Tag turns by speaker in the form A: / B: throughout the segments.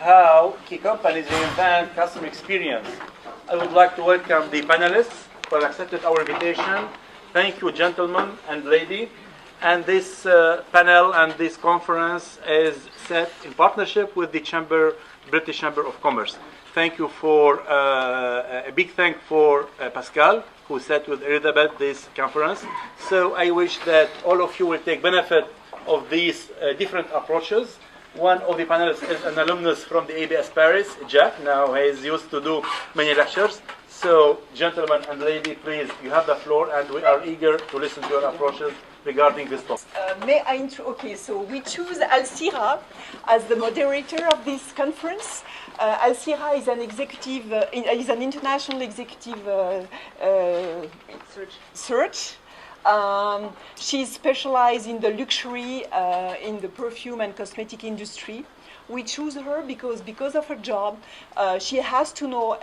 A: how key companies reinvent customer experience. I would like to welcome the panelists who have accepted our invitation. Thank you, gentlemen and lady. And this panel and this conference is set in partnership with the British Chamber of Commerce. Thank you for a big thank for Pascal, who set with Elizabeth this conference. So I wish that all of you will take benefit of these different approaches. One of the panelists is an alumnus from the ABS Paris, Jack. Now he is used to do many lectures. So, gentlemen and lady, please, you have the floor, and we are eager to listen to your approaches regarding this topic.
B: Okay, so we choose Alcira as the moderator of this conference. Alcira is an executive, is an international executive search. She's specialized in the luxury, in the perfume and cosmetic industry. We choose her because of her job. She has to know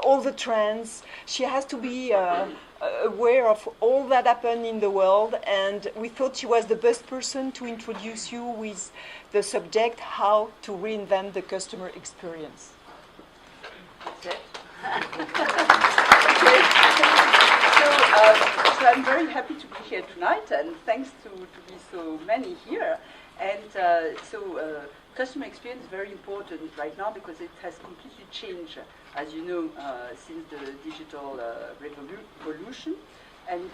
B: all the trends. She has to be aware of all that happened in the world, and we thought she was the best person to introduce you with the subject, how to reinvent the customer experience.
C: That's it. So I'm very happy to be here tonight, and thanks to be so many here. And customer experience is very important right now because it has completely changed, as you know, since the digital revolution. And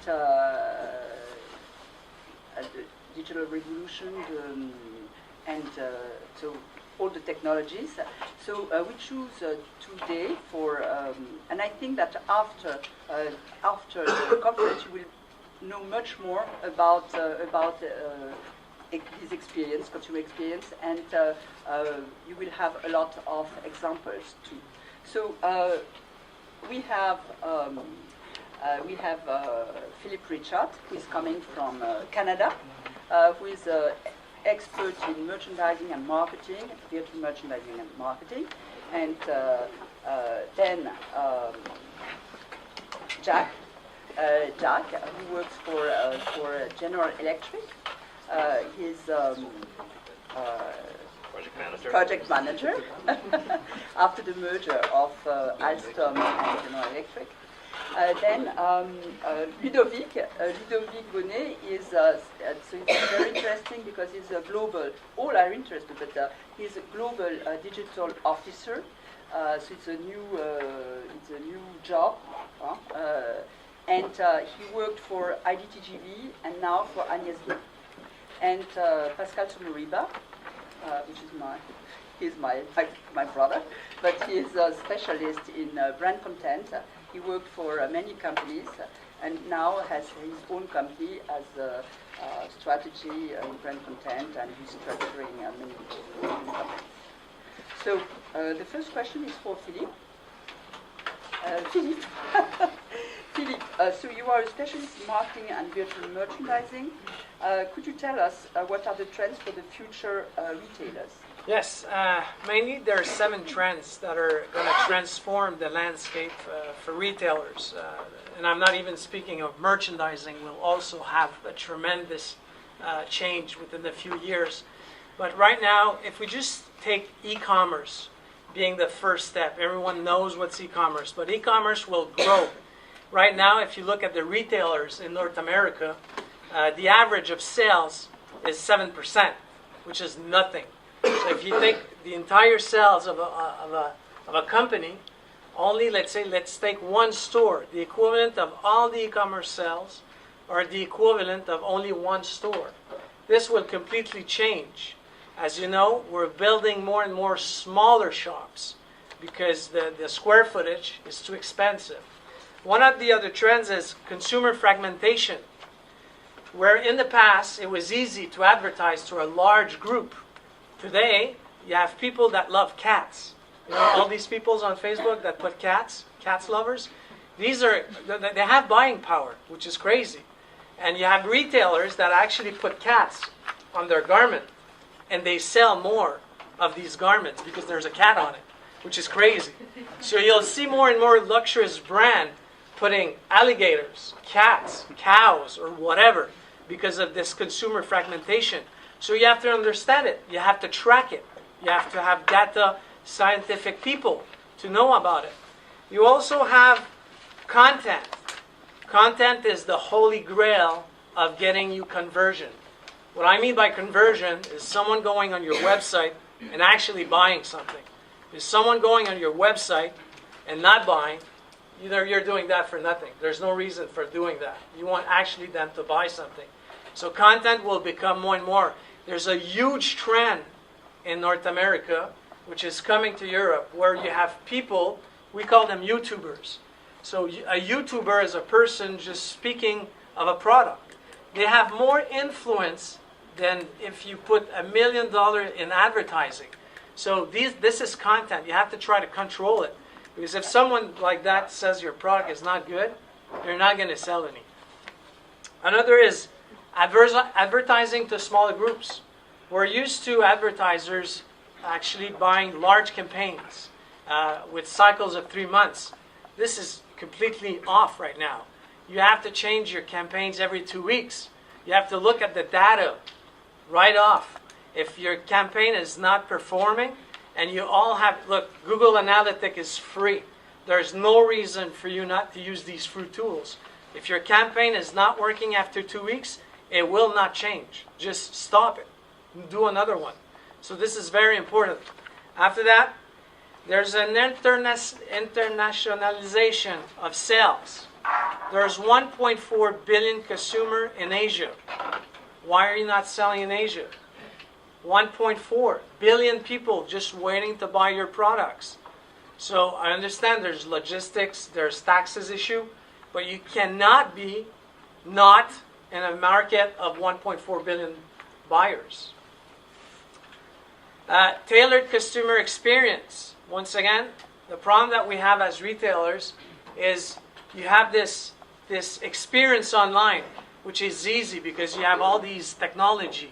C: the digital revolution, so all the technologies. So we choose today for, and I think that after the conference you will know much more about his experience, consumer experience, and you will have a lot of examples too. So we have Philippe Richard, who is coming from Canada, who is an expert in merchandising and marketing, virtual merchandising and marketing, and then Jack, who works for General Electric. He's project manager after the merger of Alstom and General Electric. Then Ludovic Bonnet is so it's very interesting because he's a global. All are interested, but he's a global digital officer. So it's a new job, and he worked for IDTGV and now for Agnès B. And Pascal Somoriba, which is my brother, but he is a specialist in brand content. He worked for many companies and now has his own company as a strategy in brand content and restructuring many companies. So the first question is for Philippe. Philippe, so you are a specialist in marketing and virtual merchandising. Could you tell us what are the trends for the future retailers?
D: Yes, mainly there are 7 trends that are going to transform the landscape for retailers. And I'm not even speaking of merchandising. We'll also have a tremendous change within a few years. But right now, if we just take e-commerce being the first step, everyone knows what's e-commerce, but e-commerce will grow. Right now, if you look at the retailers in North America, the average of sales is 7%, which is nothing. So if you take the entire sales of a company, only let's take one store, the equivalent of all the e-commerce sales, or the equivalent of only one store. This will completely change. As you know, we're building more and more smaller shops because the square footage is too expensive. One of the other trends is consumer fragmentation, where in the past it was easy to advertise to a large group. Today, you have people that love cats. You know, all these people on Facebook that put cats lovers, they have buying power, which is crazy. And you have retailers that actually put cats on their garment, and they sell more of these garments because there's a cat on it, which is crazy. So you'll see more and more luxurious brand putting alligators, cats, cows, or whatever because of this consumer fragmentation. So you have to understand it. You have to track it. You have to have data scientific people to know about it. You also have content. Content is the holy grail of getting you conversion. What I mean by conversion is someone going on your website and actually buying something. Is someone going on your website and not buying, you're doing that for nothing. There's no reason for doing that. You want actually them to buy something. So content will become more and more. There's a huge trend in North America, which is coming to Europe, where you have people, we call them YouTubers. So a YouTuber is a person just speaking of a product. They have more influence than if you put $1 million in advertising. So this is content. You have to try to control it. Because if someone like that says your product is not good, you're not going to sell any. Another is advertising to smaller groups. We're used to advertisers actually buying large campaigns with cycles of 3 months. This is completely off right now. You have to change your campaigns every 2 weeks. You have to look at the data right off. If your campaign is not performing, and you all have, look, Google Analytics is free. There's no reason for you not to use these free tools. If your campaign is not working after 2 weeks, it will not change. Just stop it. Do another one. So this is very important. After that, there's an internationalization of sales. There's 1.4 billion consumer in Asia. Why are you not selling in Asia? 1.4 billion people just waiting to buy your products. So I understand there's logistics, there's taxes issue, but you cannot be not in a market of 1.4 billion buyers. Tailored consumer experience. Once again, the problem that we have as retailers is you have this experience online, which is easy because you have all these technology,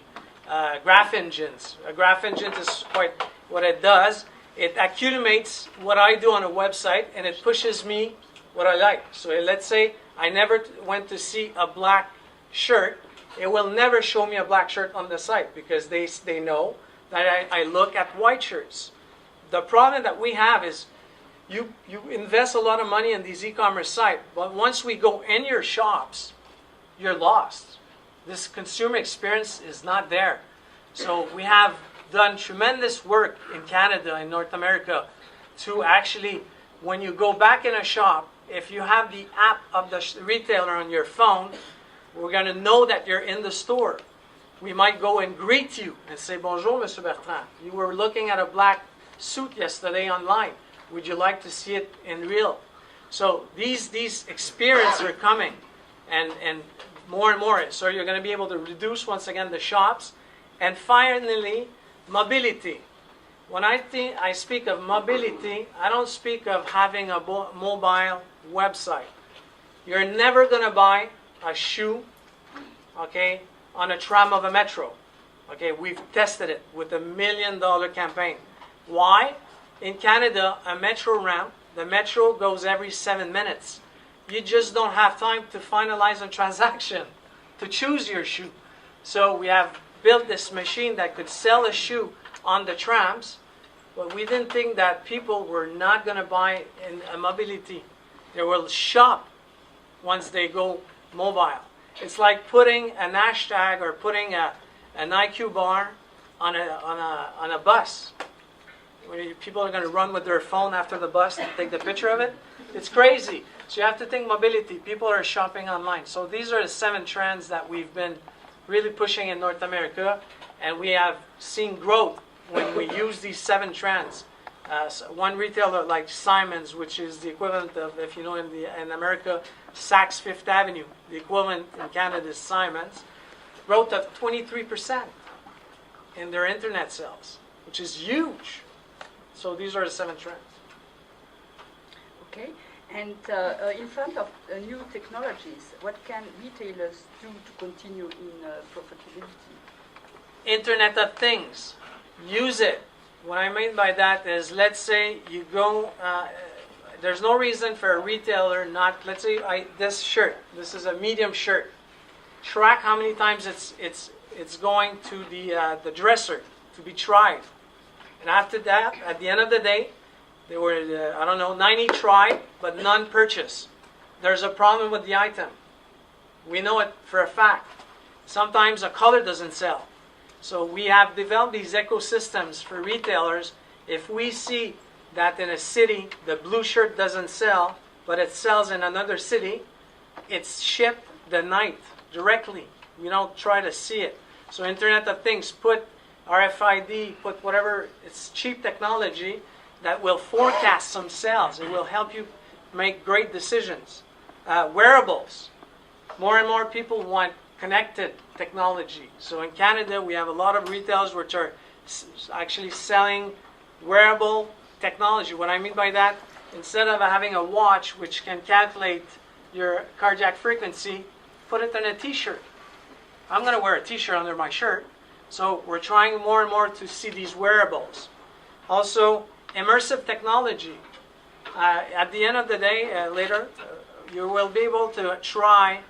D: graph engines. A graph engine is quite what it does. It accumulates what I do on a website and it pushes me what I like. So let's say I never went to see a black shirt. It will never show me a black shirt on the site because they know that I look at white shirts. The problem that we have is you invest a lot of money in these e-commerce sites, but once we go in your shops, you're lost. This consumer experience is not there. So we have done tremendous work in Canada and North America to actually, when you go back in a shop, if you have the app of the retailer on your phone, we're going to know that you're in the store. We might go and greet you and say, "Bonjour, Monsieur Bertrand. You were looking at a black suit yesterday online. Would you like to see it in real?" So these experiences are coming, and more and more. So you're going to be able to reduce once again the shops, and finally, mobility. When I speak of mobility, I don't speak of having a mobile website. You're never going to buy a shoe, okay, on a tram of a metro. Okay, we've tested it with a $1 million campaign. Why? In Canada, a metro ramp, the metro goes every 7 minutes. You just don't have time to finalize a transaction, to choose your shoe. So we have built this machine that could sell a shoe on the trams, but we didn't think that people were not going to buy in a mobility. They will shop once they go mobile. It's like putting an hashtag or putting an IQ bar on a bus. People are going to run with their phone after the bus to take the picture of it. It's crazy. So you have to think mobility. People are shopping online. So these are the 7 trends that we've been really pushing in North America, and we have seen growth when we use these 7 trends. So one retailer like Simon's, which is the equivalent of, if you know, in America, Saks Fifth Avenue. The equivalent in Canada is Simon's. Growth of 23% in their internet sales, which is huge. So these are the 7 trends.
C: Okay, and in front of new technologies, what can retailers do to continue in profitability?
D: Internet of Things. Use it. What I mean by that is, let's say you go, there's no reason for a retailer not, let's say this shirt, this is a medium shirt. Track how many times it's going to the dresser to be tried. And after that, at the end of the day, there were, I don't know, 90 tried, but none purchased. There's a problem with the item. We know it for a fact. Sometimes a color doesn't sell. So we have developed these ecosystems for retailers. If we see that in a city, the blue shirt doesn't sell, but it sells in another city, it's shipped the night directly. We don't try to see it. So Internet of Things, put RFID, put whatever, it's cheap technology that will forecast some sales. It will help you make great decisions. Wearables. More and more people want connected technology. So in Canada, we have a lot of retailers which are actually selling wearable technology. What I mean by that, instead of having a watch which can calculate your cardiac frequency, put it in a t-shirt. I'm going to wear a t-shirt under my shirt. So we're trying more and more to see these wearables. Also, immersive technology. At the end of the day, later, you will be able to try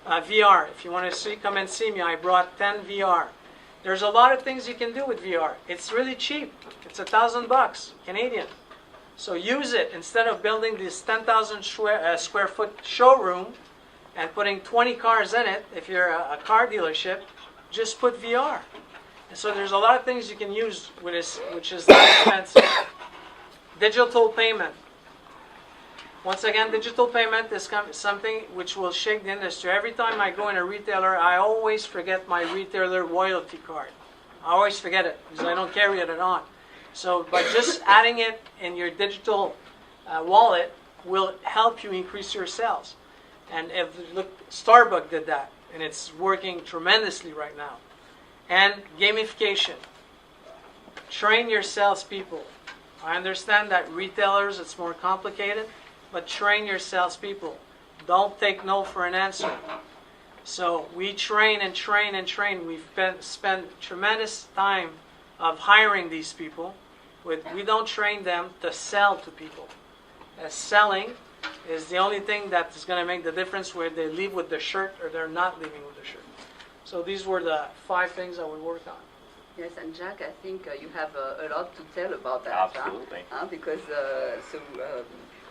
D: VR. If you want to see, come and see me. I brought 10 VR. There's a lot of things you can do with VR. It's really cheap. It's $1,000 Canadian. So use it instead of building this 10,000 square foot showroom and putting 20 cars in it. If you're a car dealership, just put VR. And so there's a lot of things you can use with this, which is not expensive. Digital payment. Once again, digital payment is something which will shake the industry. Every time I go in a retailer, I always forget my retailer loyalty card. I always forget it because I don't carry it on. So by just adding it in your digital wallet will help you increase your sales. And if look, Starbucks did that, and it's working tremendously right now. And gamification. Train your salespeople. I understand that retailers, it's more complicated, but train your salespeople. Don't take no for an answer. So we train and train and train. We've spent tremendous time of hiring these people. We don't train them to sell to people. Selling is the only thing that is going to make the difference where they leave with the shirt or they're not leaving with the shirt. So these were the 5 things I would work on.
C: Yes, and Jack, I think you have a lot to tell about that.
E: Absolutely.
C: Because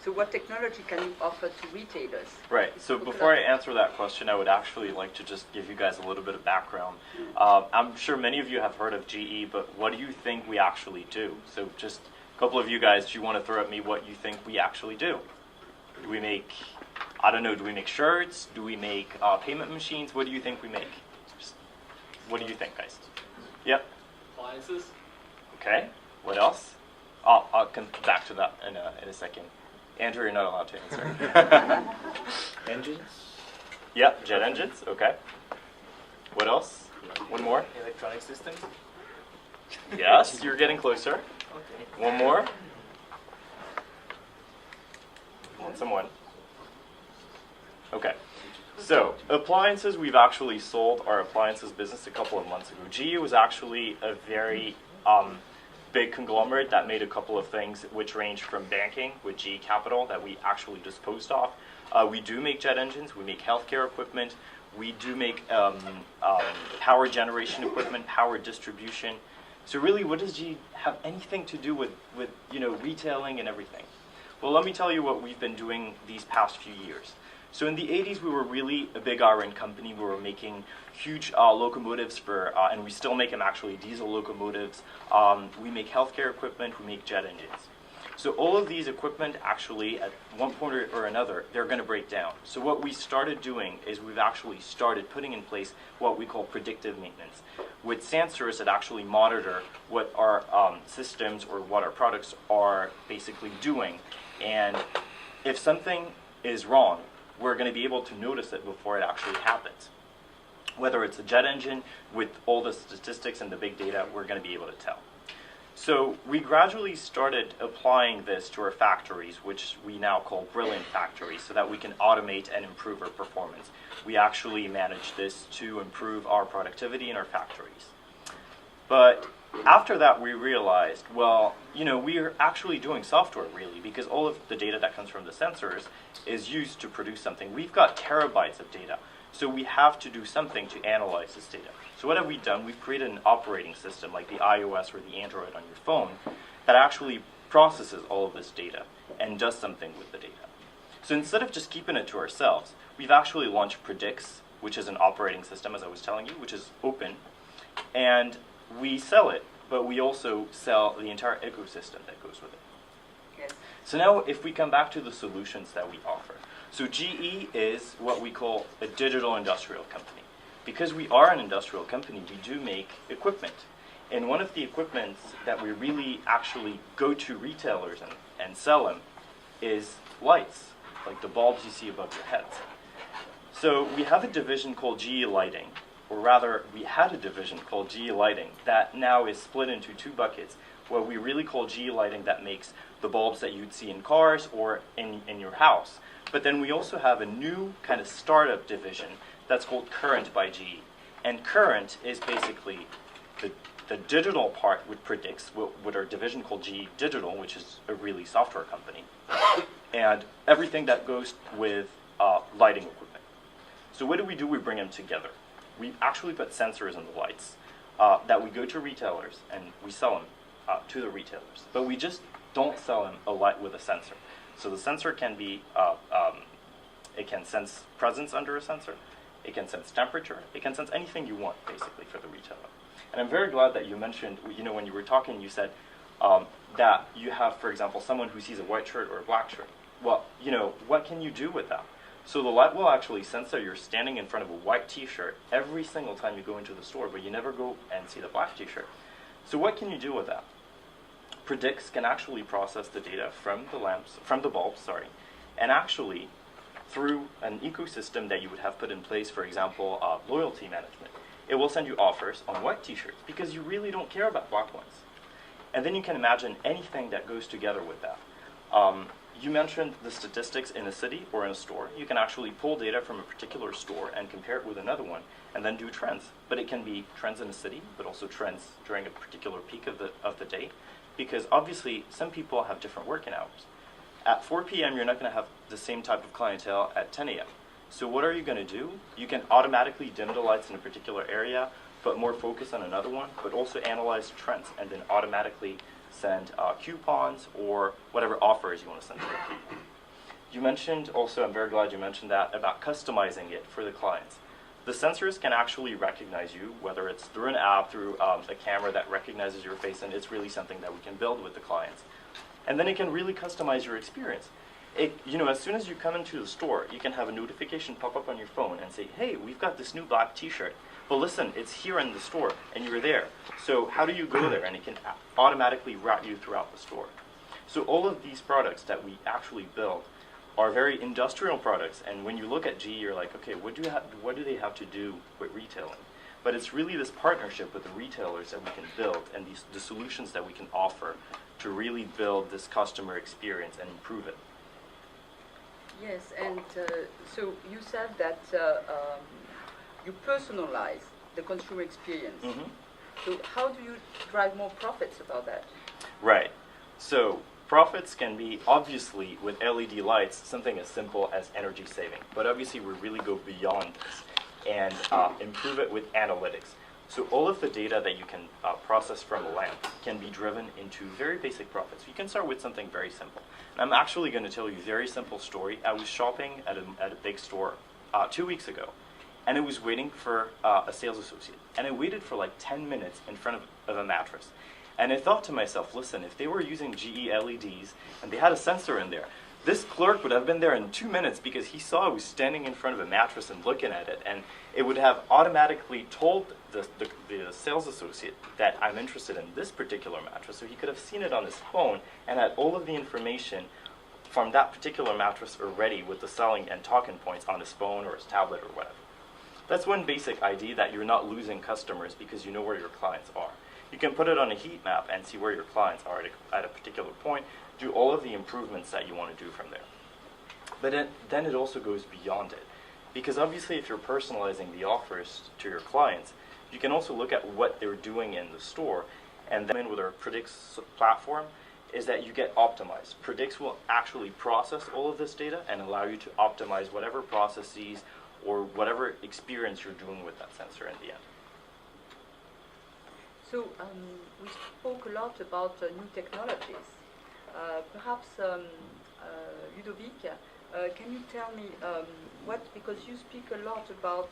C: so what technology can you offer to retailers?
E: Right. So before I answer that question, I would actually like to just give you guys a little bit of background. I'm sure many of you have heard of GE, but what do you think we actually do? So just a couple of you guys, do you want to throw at me what you think we actually do? Do we make, I don't know, do we make shirts? Do we make payment machines? What do you think we make? Just, what do you think, guys? Yep.
F: Appliances.
E: Okay. What else? I'll come back to that in a second. Andrew, you're not allowed to answer.
A: Engines?
E: Yep, jet engines. Okay. What else? One more?
F: Electronic systems.
E: Yes, you're getting closer.
F: Okay.
E: One more. Want someone? Okay. So, appliances, we've actually sold our appliances business a couple of months ago. GE was actually a very big conglomerate that made a couple of things which range from banking with GE Capital that we actually disposed off. We do make jet engines, we make healthcare equipment, we do make power generation equipment, power distribution. So really, what does GE have anything to do with retailing and everything? Well, let me tell you what we've been doing these past few years. So in the 80s, we were really a big RN company. We were making huge locomotives and we still make them actually, diesel locomotives. We make healthcare equipment, we make jet engines. So all of these equipment actually, at one point or another, they're going to break down. So what we started doing is we've actually started putting in place what we call predictive maintenance, with sensors that actually monitor what our systems or what our products are basically doing. And if something is wrong, we're going to be able to notice it before it actually happens. Whether it's a jet engine, with all the statistics and the big data, we're going to be able to tell. So we gradually started applying this to our factories, which we now call brilliant factories, so that we can automate and improve our performance. We actually manage this to improve our productivity in our factories. But after that, we realized, well, we are actually doing software, really, because all of the data that comes from the sensors is used to produce something. We've got terabytes of data. So we have to do something to analyze this data. So what have we done? We've created an operating system like the iOS or the Android on your phone that actually processes all of this data and does something with the data. So instead of just keeping it to ourselves, we've actually launched Predix, which is an operating system, as I was telling you, which is open, and we sell it, but we also sell the entire ecosystem that goes with it.
C: Yes.
E: So now if we come back to the solutions that we offer. So GE is what we call a digital industrial company. Because we are an industrial company, we do make equipment. And one of the equipments that we really actually go to retailers and sell them is lights, like the bulbs you see above your heads. So we have a division called GE Lighting, or rather, we had a division called GE Lighting that now is split into two buckets, what we really call GE Lighting that makes the bulbs that you'd see in cars or in your house. But then we also have a new kind of startup division that's called Current by GE. And Current is basically the digital part with Predix, with our division called GE Digital, which is a really software company, and everything that goes with lighting equipment. So what do? We bring them together. We actually put sensors in the lights that we go to retailers and we sell them to the retailers. But we just don't sell them a light with a sensor. So the sensor can be, it can sense presence under a sensor, it can sense temperature, it can sense anything you want, basically, for the retailer. And I'm very glad that you mentioned, when you were talking, you said that you have, for example, someone who sees a white shirt or a black shirt. Well, what can you do with that? So the light will actually sense that you're standing in front of a white t-shirt every single time you go into the store, but you never go and see the black t-shirt. So what can you do with that? Predix can actually process the data from the bulbs, and actually through an ecosystem that you would have put in place, for example, loyalty management. It will send you offers on white t-shirts because you really don't care about black ones. And then you can imagine anything that goes together with that. You mentioned the statistics in a city or in a store. You can actually pull data from a particular store and compare it with another one and then do trends. But it can be trends in a city, but also trends during a particular peak of the day. Because obviously, some people have different working hours. At 4 p.m., you're not going to have the same type of clientele at 10 a.m. So what are you going to do? You can automatically dim the lights in a particular area, put more focus on another one, but also analyze trends and then automatically send coupons or whatever offers you want to send to them. You mentioned also, I'm very glad you mentioned that, about customizing it for the clients. The sensors can actually recognize you, whether it's through an app, through a camera that recognizes your face, and it's really something that we can build with the clients. And then it can really customize your experience. As soon as you come into the store, you can have a notification pop up on your phone and say, hey, we've got this new black t-shirt. But listen, it's here in the store, and you're there. So how do you go there? And it can automatically route you throughout the store. So all of these products that we actually build are very industrial products. And when you look at GE, you're like, okay, what do they have to do with retailing? But it's really this partnership with the retailers that we can build and the solutions that we can offer to really build this customer experience and improve it.
C: Yes, and so you said that you personalize the consumer experience.
E: Mm-hmm.
C: So how do you drive more profits about that?
E: Right. So profits can be, obviously, with LED lights, something as simple as energy saving. But obviously, we really go beyond this and improve it with analytics. So all of the data that you can process from a lamp can be driven into very basic profits. You can start with something very simple. And I'm actually going to tell you a very simple story. I was shopping at a big store 2 weeks ago, and I was waiting for a sales associate. And I waited for like 10 minutes in front of a mattress. And I thought to myself, listen, if they were using GE LEDs and they had a sensor in there, this clerk would have been there in 2 minutes because he saw I was standing in front of a mattress and looking at it. And it would have automatically told the sales associate that I'm interested in this particular mattress. So he could have seen it on his phone and had all of the information from that particular mattress already with the selling and talking points on his phone or his tablet or whatever. That's one basic idea, that you're not losing customers because you know where your clients are. You can put it on a heat map and see where your clients are at a particular point, do all of the improvements that you want to do from there. But then it also goes beyond it. Because obviously if you're personalizing the offers to your clients, you can also look at what they're doing in the store. And then with our Predix platform is that you get optimized. Predix will actually process all of this data and allow you to optimize whatever processes or whatever experience you're doing with that sensor in the end.
C: So we spoke a lot about new technologies. Perhaps Ludovic, can you tell me because you speak a lot about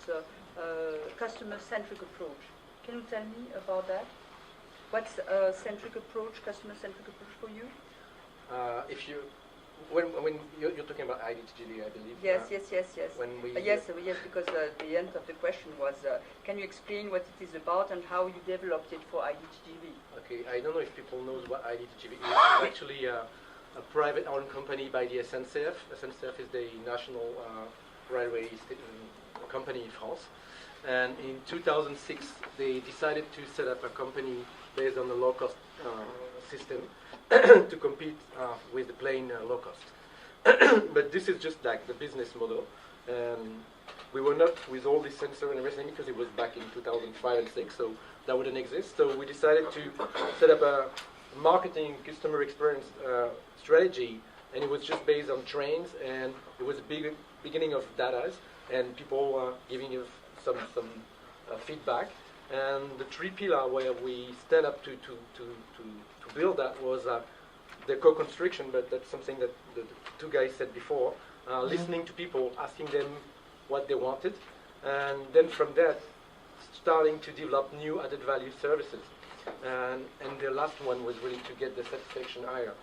C: customer-centric approach. Can you tell me about that? What's centric approach, customer-centric approach for you?
G: If you, when you're talking about IDTGV, I believe.
C: Yes, yes.
G: When we
C: yes, because the end of the question was, can you explain what it is about and how you developed it for IDTGV?
G: Okay, I don't know if people know what IDTGV is. It's actually a private-owned company by the SNCF. SNCF is the national railway company in France. And in 2006, they decided to set up a company based on the low-cost system to compete with the plane low cost. But this is just like the business model. We were not with all this sensor and everything because it was back in 2005 and 6, so that wouldn't exist. So we decided to set up a marketing customer experience strategy, and it was just based on trains, and it was a big beginning of data, and people giving you some feedback. And the three pillars where we stand up to build that was the co-construction, but that's something that the two guys said before, listening to people, asking them what they wanted, and then from that, starting to develop new added value services. And the last one was really to get the satisfaction higher.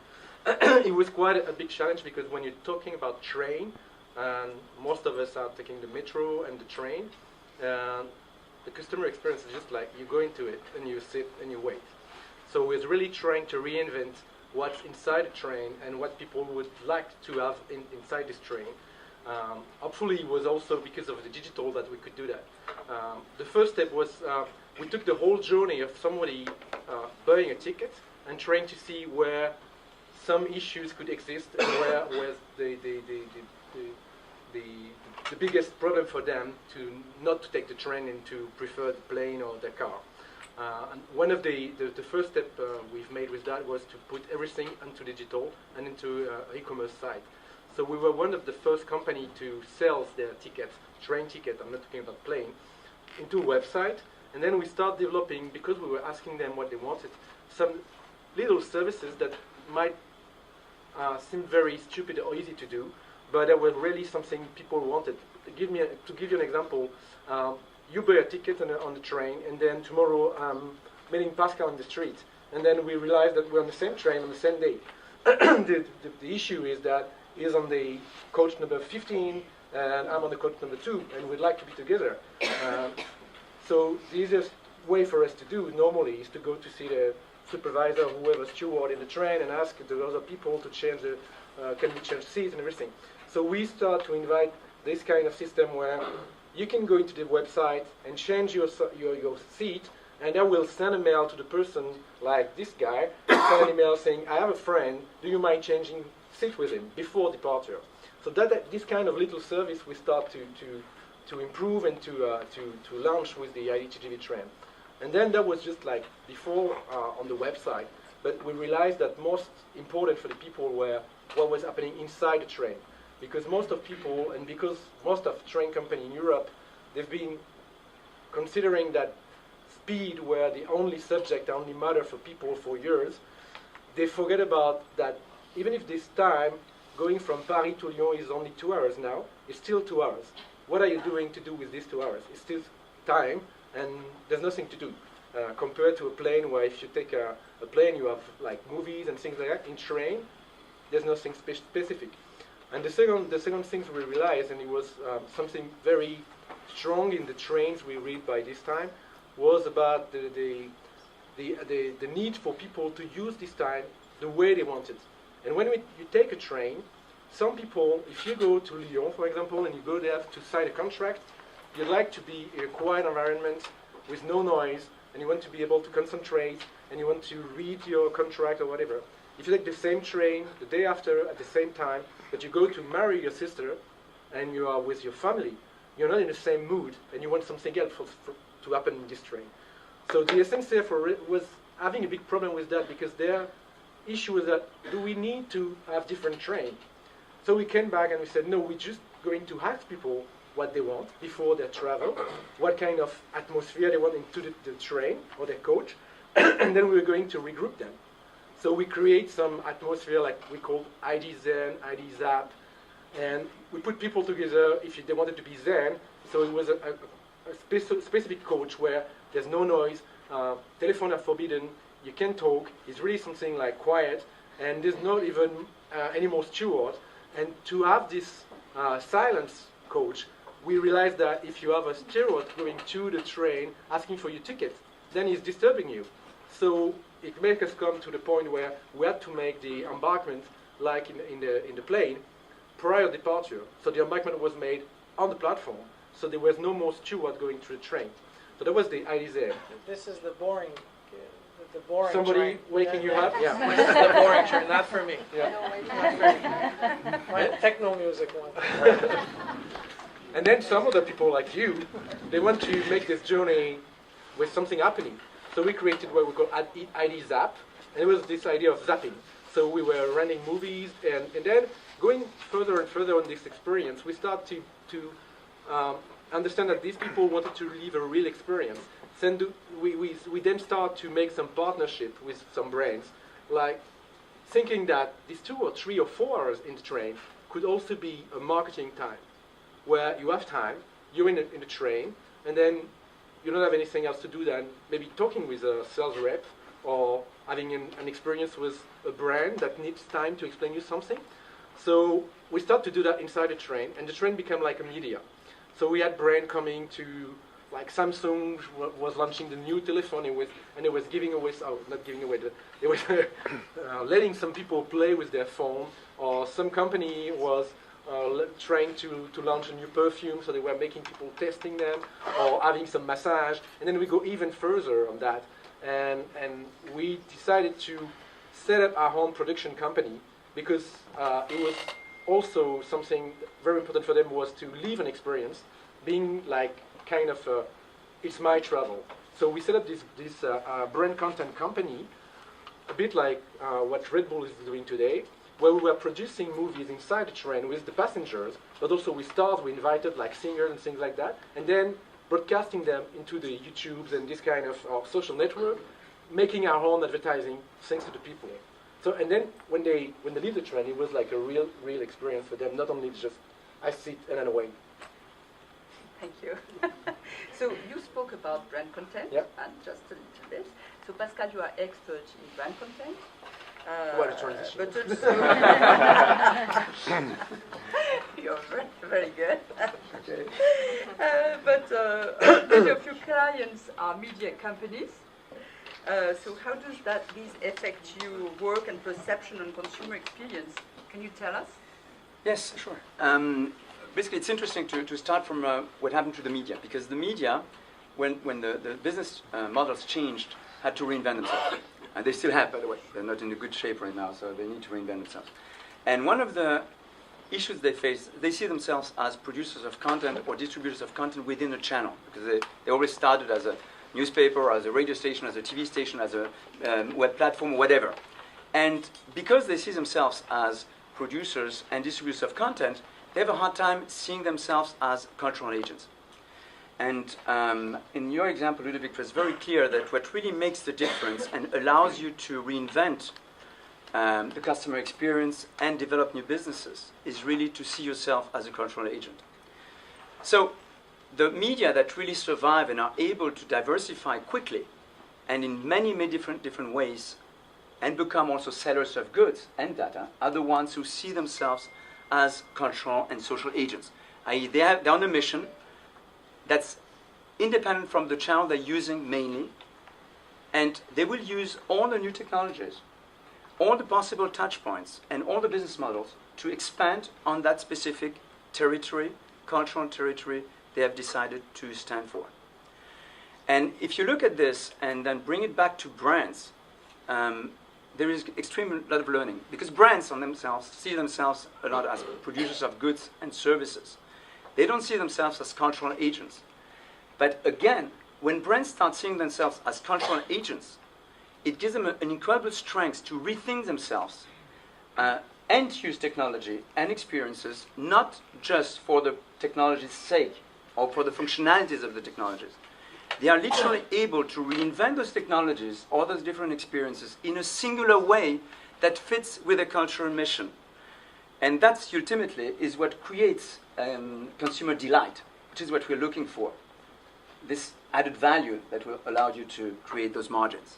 G: It was quite a big challenge because when you're talking about train, and most of us are taking the metro and the train, the customer experience is just like you go into it and you sit and you wait. So we're really trying to reinvent what's inside a train and what people would like to have inside this train. Hopefully it was also because of the digital that we could do that. The first step was we took the whole journey of somebody buying a ticket and trying to see where some issues could exist and where was the biggest problem for them to not to take the train and to prefer the plane or the car. And one of the first step we've made with that was to put everything into digital and into e-commerce site. So we were one of the first company to sell their tickets, train ticket, I'm not talking about plane, into a website. And then we start developing, because we were asking them what they wanted, some little services that might seem very stupid or easy to do, but that were really something people wanted. To give you an example, you buy a ticket on the train, and then tomorrow I'm meeting Pascal on the street, and then we realize that we're on the same train on the same day. The issue is that he's on the coach number 15, and I'm on the coach number 2, and we'd like to be together. So the easiest way for us to do normally is to go to see the supervisor or whoever steward in the train and ask the other people to change the, can we change seats and everything. So we start to invite this kind of system where you can go into the website and change your seat, and I will send a mail to the person like this guy, send an email saying, I have a friend, do you mind changing seat with him before departure? So this kind of little service we start to improve and to launch with the IDTGV train. And then that was just like before on the website, but we realized that most important for the people were what was happening inside the train. Because most of people, and because most of train company in Europe, they've been considering that speed were the only subject, the only matter for people for years. They forget about that even if this time, going from Paris to Lyon is only 2 hours now, it's still 2 hours. What are you doing to do with these 2 hours? It's still time, and there's nothing to do. Compared to a plane where if you take a plane, you have like movies and things like that. In train, there's nothing specific. And the second thing we realized, and it was something very strong in the trains we read by this time, was about the need for people to use this time the way they want it. And when you take a train, some people, if you go to Lyon, for example, and you go there to sign a contract, you'd like to be in a quiet environment with no noise, and you want to be able to concentrate, and you want to read your contract or whatever. If you take the same train the day after at the same time, but you go to marry your sister and you are with your family, you're not in the same mood and you want something else to happen in this train. So the SNCF was having a big problem with that because their issue was that do we need to have different trains? So we came back and we said, no, we're just going to ask people what they want before their travel, what kind of atmosphere they want into the train or their coach, and then we're going to regroup them. So we create some atmosphere like we call ID Zen, ID Zap, and we put people together if they wanted to be Zen. So it was a specific coach where there's no noise, telephone are forbidden, you can talk, it's really something like quiet, and there's not even any more steward. And to have this silence coach, we realized that if you have a steward going to the train asking for your ticket, then he's disturbing you. So it made us come to the point where we had to make the embarkment like in the plane prior departure. So the embarkment was made on the platform, so there was no more steward going through the train. So that was the idea.
D: This is the boring
G: Somebody
D: train.
G: waking you up? Yeah.
D: This is the boring train, not for me.
G: Yeah.
D: Not for me. My techno music one.
G: And then some other people like you, they want to make this journey with something happening. So we created what we call ID Zap, and it was this idea of zapping. So we were running movies, and then going further and further on this experience, we start to understand that these people wanted to live a real experience. Then we then start to make some partnership with some brands, like thinking that these 2 or 3 or 4 hours in the train could also be a marketing time, where you have time, you're in the train, and then you don't have anything else to do than maybe talking with a sales rep or having an experience with a brand that needs time to explain you something. So we start to do that inside the train, and the train became like a media. So we had brand coming to, like Samsung was launching the new telephone, and it was giving away, not giving away, it was letting some people play with their phone, or some company was trying to launch a new perfume, so they were making people testing them, or having some massage, and then we go even further on that, and we decided to set up our own production company, because it was also something very important for them was to live an experience, being like kind of it's my travel. So we set up this brand content company, a bit like what Red Bull is doing today, where we were producing movies inside the train with the passengers, but also with stars. We invited like singers and things like that, and then broadcasting them into the YouTubes and this kind of social network, making our own advertising thanks to the people. So, and then when they leave the train, it was like a real experience for them, not only just I sit and then away.
C: Thank you. So you spoke about brand content,
G: Yep.
C: and just a little bit. So Pascal, you are expert in brand content.
G: What a transition.
C: But also, you're very, very good.
G: Okay.
C: But many of your clients are media companies. So how does these affect your work and perception and consumer experience? Can you tell us?
H: Yes, sure. Basically, it's interesting to start from what happened to the media, because the media, when the business models changed, had to reinvent themselves. And they still have, by the way. They're not in a good shape right now, so they need to reinvent themselves. And one of the issues they face, they see themselves as producers of content or distributors of content within a channel, because they always started as a newspaper, as a radio station, as a TV station, as a web platform, whatever. And because they see themselves as producers and distributors of content, they have a hard time seeing themselves as cultural agents. And in your example, Ludovic, it was very clear that what really makes the difference and allows you to reinvent the customer experience and develop new businesses is really to see yourself as a cultural agent. So the media that really survive and are able to diversify quickly and in many different ways and become also sellers of goods and data are the ones who see themselves as cultural and social agents. I.e., they're on a mission that's independent from the channel they're using mainly, and they will use all the new technologies, all the possible touch points, and all the business models to expand on that specific territory, cultural territory they have decided to stand for. And if you look at this and then bring it back to brands, there is extreme lot of learning, because brands on themselves see themselves a lot as producers of goods and services. They don't see themselves as cultural agents. But again, when brands start seeing themselves as cultural agents, it gives them an incredible strength to rethink themselves and use technology and experiences not just for the technology's sake or for the functionalities of the technologies. They are literally able to reinvent those technologies or those different experiences in a singular way that fits with a cultural mission. And that's ultimately is what creates consumer delight, which is what we're looking for. This added value that will allow you to create those margins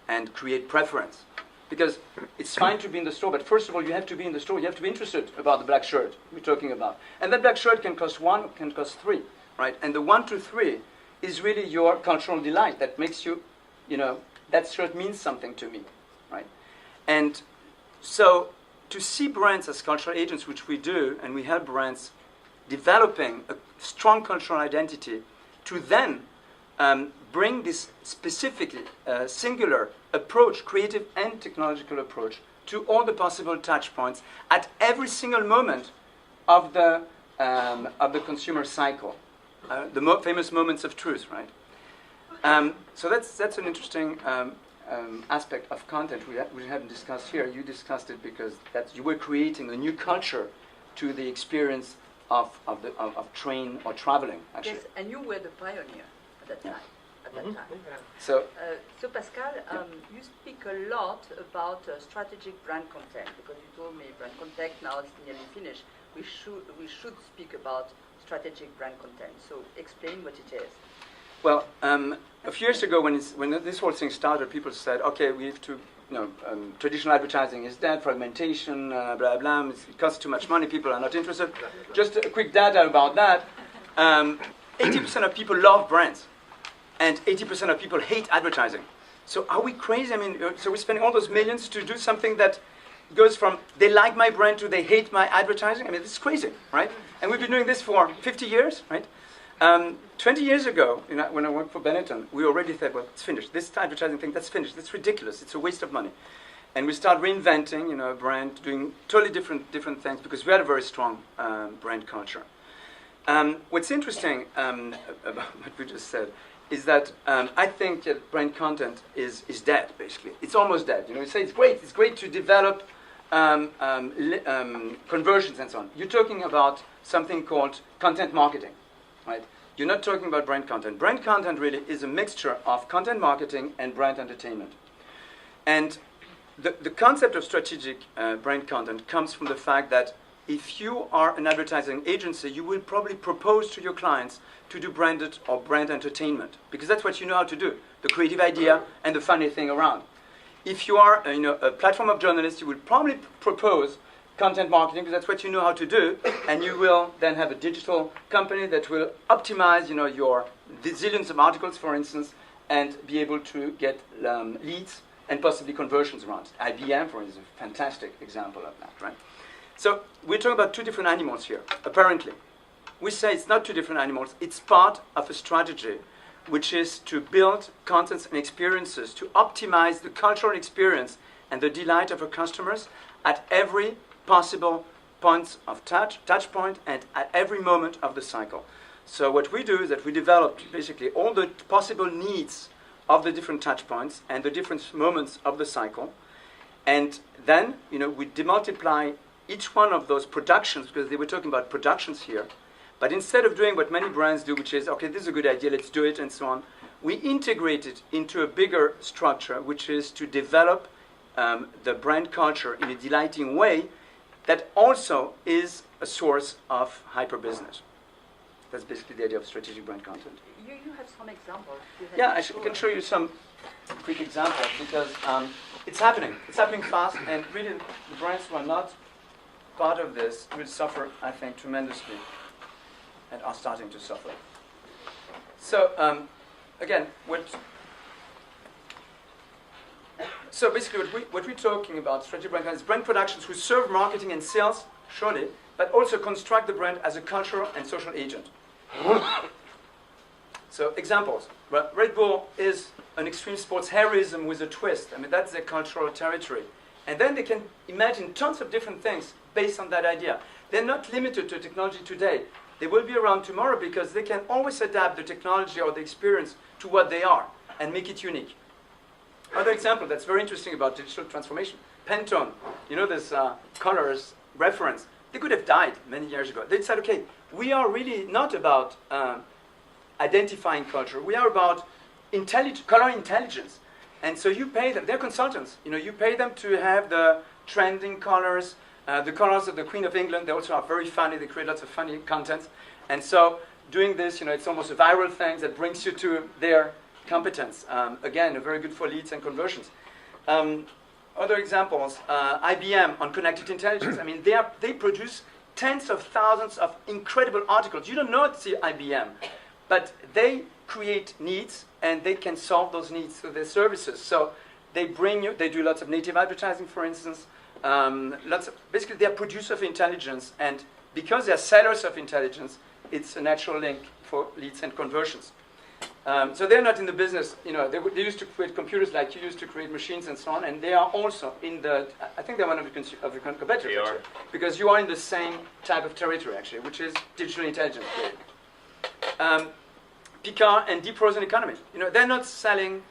H: and create preference. Because it's fine to be in the store, but first of all, you have to be in the store. You have to be interested about the black shirt we're talking about. And that black shirt can cost 1, can cost 3, right? And the 1 to 3 is really your cultural delight that makes you, that shirt means something to me, right? And so to see brands as cultural agents, which we do, and we help brands developing a strong cultural identity to then bring this specific, singular approach, creative and technological approach, to all the possible touch points at every single moment of the consumer cycle, the famous moments of truth, right? So that's an interesting aspect of content we haven't discussed here. You discussed it because you were creating a new culture to the experience of train or traveling, actually.
C: Yes, and you were the pioneer at that time.
H: So
C: Pascal, you speak a lot about strategic brand content, because you told me brand content now is nearly finished. We should speak about strategic brand content. So explain what it is.
H: Well, a few years ago, when this whole thing started, people said, "Okay, we have to, traditional advertising is dead, fragmentation, blah blah. It costs too much money. People are not interested." Just a quick data about that: 80% of people love brands, and 80% of people hate advertising. So are we crazy? I mean, so we're spending all those millions to do something that goes from they like my brand to they hate my advertising? I mean, this is crazy, right? And we've been doing this for 50 years, right? 20 years ago, when I worked for Benetton, we already said, well, it's finished. This advertising thing, that's finished. That's ridiculous. It's a waste of money. And we start reinventing, a brand, doing totally different things because we had a very strong brand culture. What's interesting about what we just said is that I think that brand content is dead, basically. It's almost dead. You say it's great to develop conversions and so on. You're talking about something called content marketing, right? You're not talking about brand content. Brand content really is a mixture of content marketing and brand entertainment. And the concept of strategic brand content comes from the fact that if you are an advertising agency, you will probably propose to your clients to do branded or brand entertainment, because that's what you know how to do, the creative idea and the funny thing around. If you are a platform of journalists, you will probably propose content marketing, because that's what you know how to do, and you will then have a digital company that will optimize your zillions of articles, for instance, and be able to get leads and possibly conversions around. IBM, for instance, is a fantastic example of that, right? So we're talking about two different animals here, apparently. We say it's not two different animals, it's part of a strategy which is to build contents and experiences to optimize the cultural experience and the delight of our customers at every possible point of touch point and at every moment of the cycle. So what we do is that we develop basically all the possible needs of the different touch points and the different moments of the cycle. And then, we demultiply each one of those productions, because they were talking about productions here. But instead of doing what many brands do, which is, okay, this is a good idea, let's do it, and so on, we integrate it into a bigger structure, which is to develop the brand culture in a delighting way that also is a source of hyper-business. That's basically the idea of strategic brand content.
C: You have some examples.
H: Yeah, I can show you some quick examples, because it's happening. It's happening fast, and really the brands who are not part of this will suffer, I think, tremendously, and are starting to suffer. So, again, so basically what we're talking about, strategic brand content, is brand productions who serve marketing and sales, surely, but also construct the brand as a cultural and social agent. So, examples. Well, Red Bull is an extreme sports heroism with a twist. I mean, that's their cultural territory. And then they can imagine tons of different things based on that idea. They're not limited to technology today. They will be around tomorrow because they can always adapt the technology or the experience to what they are and make it unique. Other example that's very interesting about digital transformation, Pantone, you know, this colors reference, they could have died many years ago. They said, okay, we are really not about identifying culture. We are about color intelligence. And so you pay them, they're consultants. You know, you pay them to have the trending colors, the colors of the Queen of England. They also are very funny. They create lots of funny content. And so doing this, you know, it's almost a viral thing that brings you to their competence. Again, very good for leads and conversions. Other examples, IBM on connected intelligence. I mean, they produce tens of thousands of incredible articles. You don't know it's IBM, but they create needs and they can solve those needs through their services. So they do lots of native advertising, for instance. Basically, they're producers of intelligence, and because they're sellers of intelligence, it's a natural link for leads and conversions. So they're not in the business, you know, they used to create computers like you used to create machines and so on, and they are also in the, I think they're one of the competitors,
E: They are.
H: because you are in the same type of territory, actually, which is digital intelligence. Picard and Deep Frozen Economy, you know, they're not selling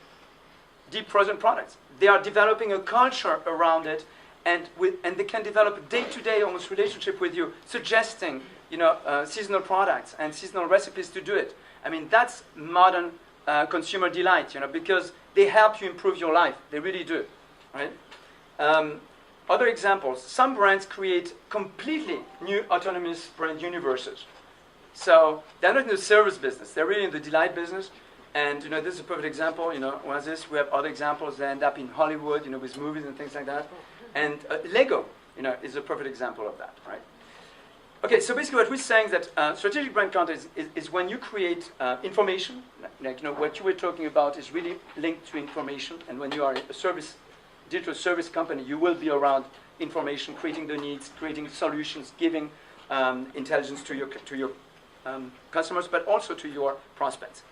H: deep frozen products. They are developing a culture around it, and they can develop a day-to-day almost relationship with you, suggesting, you know, seasonal products and seasonal recipes to do it. I mean, that's modern consumer delight, you know, because they help you improve your life. They really do, right? Other examples, some brands create completely new autonomous brand universes. So they're not in the service business. They're really in the delight business. And, you know, this is a perfect example. You know, was this? We have other examples that end up in Hollywood, you know, with movies and things like that. And Lego, you know, is a perfect example of that, right? Okay, so basically what we're saying is that strategic brand content is when you create information, like, you know, what you were talking about is really linked to information, and when you are a digital service company, you will be around information, creating the needs, creating solutions, giving intelligence to your customers, but also to your prospects.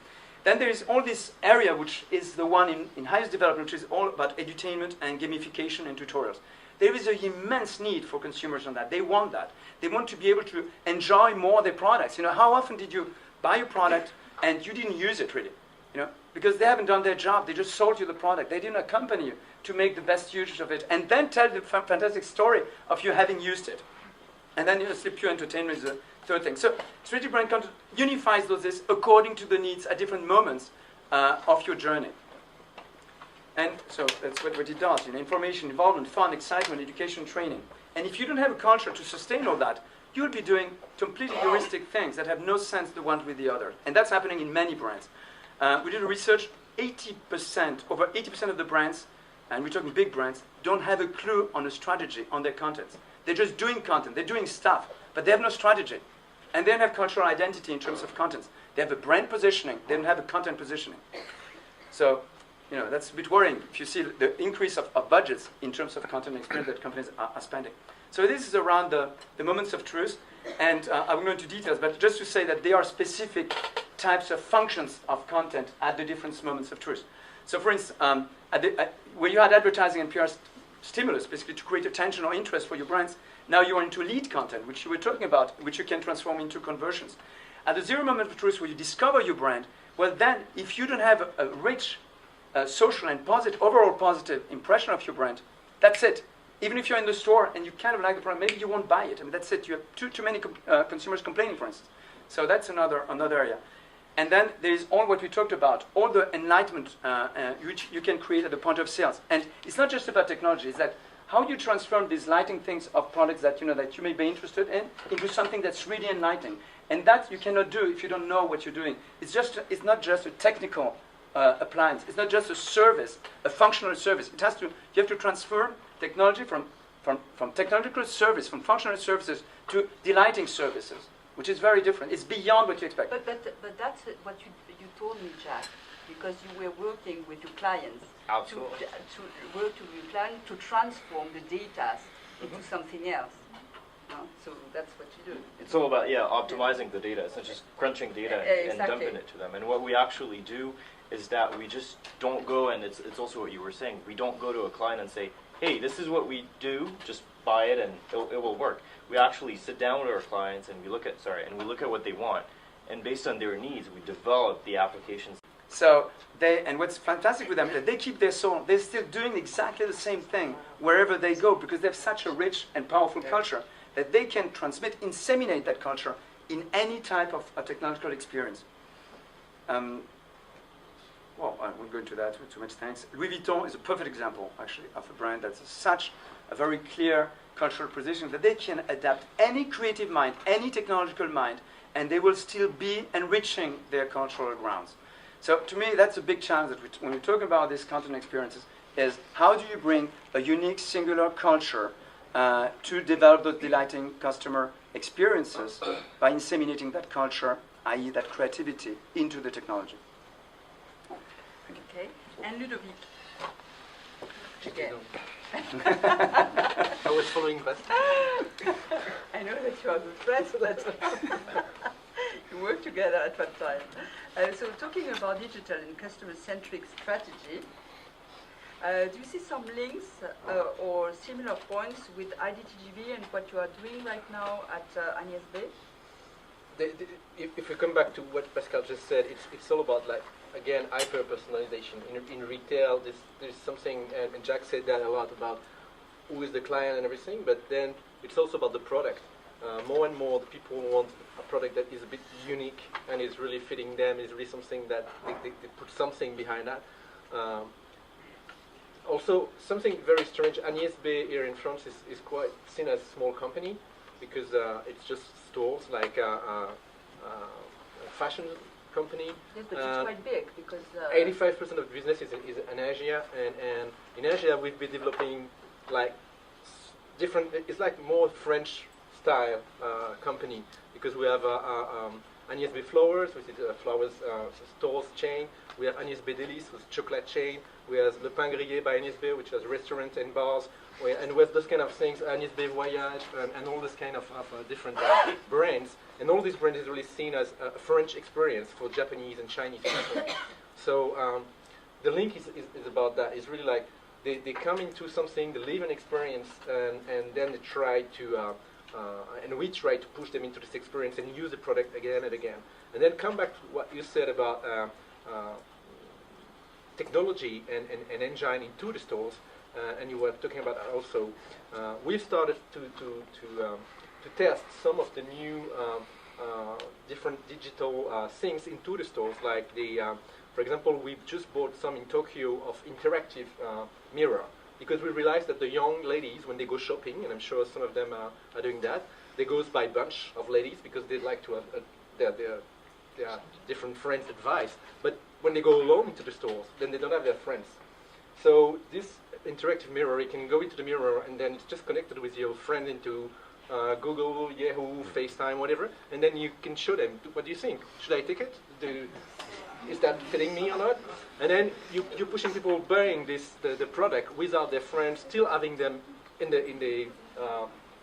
H: Then there is all this area which is the one in highest development, which is all about edutainment and gamification and tutorials. There is an immense need for consumers on that. They want that. They want to be able to enjoy more their products. You know, how often did you buy a product and you didn't use it really? You know, because they haven't done their job. They just sold you the product. They didn't accompany you to make the best use of it, and then tell the fantastic story of you having used it. And then, you know, pure entertainment is the third thing. So strategic brand content unifies those this according to the needs at different moments of your journey. And so that's what it does. You know, information, involvement, fun, excitement, education, training. And if you don't have a culture to sustain all that, you'll be doing completely heuristic things that have no sense the one with the other. And that's happening in many brands. We did a research, over 80% of the brands, and we're talking big brands, don't have a clue on a strategy on their content. They're just doing content, they're doing stuff, but they have no strategy. And they don't have cultural identity in terms of content. They have a brand positioning, they don't have a content positioning. So, you know, that's a bit worrying if you see the increase of budgets in terms of content experience that companies are spending. So this is around the moments of truth, and I won't go into details, but just to say that there are specific types of functions of content at the different moments of truth. So for instance, where you had advertising and PR stimulus, basically to create attention or interest for your brands, now you are into lead content, which you were talking about, which you can transform into conversions. At the zero moment of truth where you discover your brand, well then, if you don't have a rich social and overall positive impression of your brand, that's it. Even if you're in the store and you kind of like the product, maybe you won't buy it. I mean, that's it. You have too many consumers complaining, for instance. So that's another area. And then there is all what we talked about, all the enlightenment which you can create at the point of sales. And it's not just about technology. It's that how you transform these lighting things of products that you may be interested in into something that's really enlightening. And that you cannot do if you don't know what you're doing. It's not just a technical appliance. It's not just a service, a functional service. You have to transform technology from technological service, from functional services to delighting services, which is very different. It's beyond what you expect.
C: But that's what you told me, Jack, because you were working with your clients.
E: Absolutely.
C: To work with your client to transform the data into something else. So that's what you do.
E: It's all about, optimizing the data. It's not just crunching data and dumping it to them. And what we actually do is that we just don't go, and it's also what you were saying, we don't go to a client and say, hey, this is what we do, just buy it and it will work. We actually sit down with our clients and we look at what they want. And based on their needs, we develop the applications.
H: So and what's fantastic with them is that they keep their soul. They're still doing exactly the same thing wherever they go because they have such a rich and powerful culture that they can transmit, inseminate that culture in any type of technological experience. Well, I won't go into that with too much thanks. Louis Vuitton is a perfect example, actually, of a brand that's such a very clear cultural position that they can adapt any creative mind, any technological mind, and they will still be enriching their cultural grounds. So to me, that's a big challenge that when we're talking about these content experiences is how do you bring a unique, singular culture to develop those delighting customer experiences by inseminating that culture, i.e. that creativity, into the technology.
C: Okay. And Ludovic. Again.
G: I was following that.
C: I know that you are good friends, but you work together at one time. So talking about digital and customer-centric strategy, do you see some links or similar points with IDTGV and what you are doing right now at Agnès B?
G: If we come back to what Pascal just said, it's all about, like, again, hyper-personalization. In retail, there's something, and Jack said that a lot about who is the client and everything, but then it's also about the product. More and more, the people want a product that is a bit unique and is really fitting them, is really something that they put something behind that. Also, something very strange, Agnès B here in France is quite seen as a small company because it's just stores, like a fashion company.
C: Yes, but it's quite big because
G: 85% of the business is in Asia, and in Asia we've been developing like different. It's like more French style company because we have Agnès B Flowers, which is a flowers stores chain. We have Agnès B Délices, which is a chocolate chain. We have Le Pain Grillé by Agnès B, which has restaurants and bars. And with those kind of things, Agnès B Voyage, and all this kind of different brands. And all these brands is really seen as a French experience for Japanese and Chinese people. So the link is about that. It's really like they come into something, they live an experience, and then they try to, and we try to push them into this experience and use the product again and again. And then come back to what you said about technology and engine into the stores. And you were talking about that also. We've started to test some of the new different digital things into the stores, like for example, we've just bought some in Tokyo of interactive mirror, because we realized that the young ladies, when they go shopping, and I'm sure some of them are doing that, they go by bunch of ladies because they like to have their different friends' advice. But when they go alone into the stores, then they don't have their friends. So this interactive mirror, you can go into the mirror and then it's just connected with your friend into Google, Yahoo, FaceTime, whatever, and then you can show them, what do you think? Should I take it? Is that fitting me or not? And then you're pushing people buying the product without their friends, still having them in the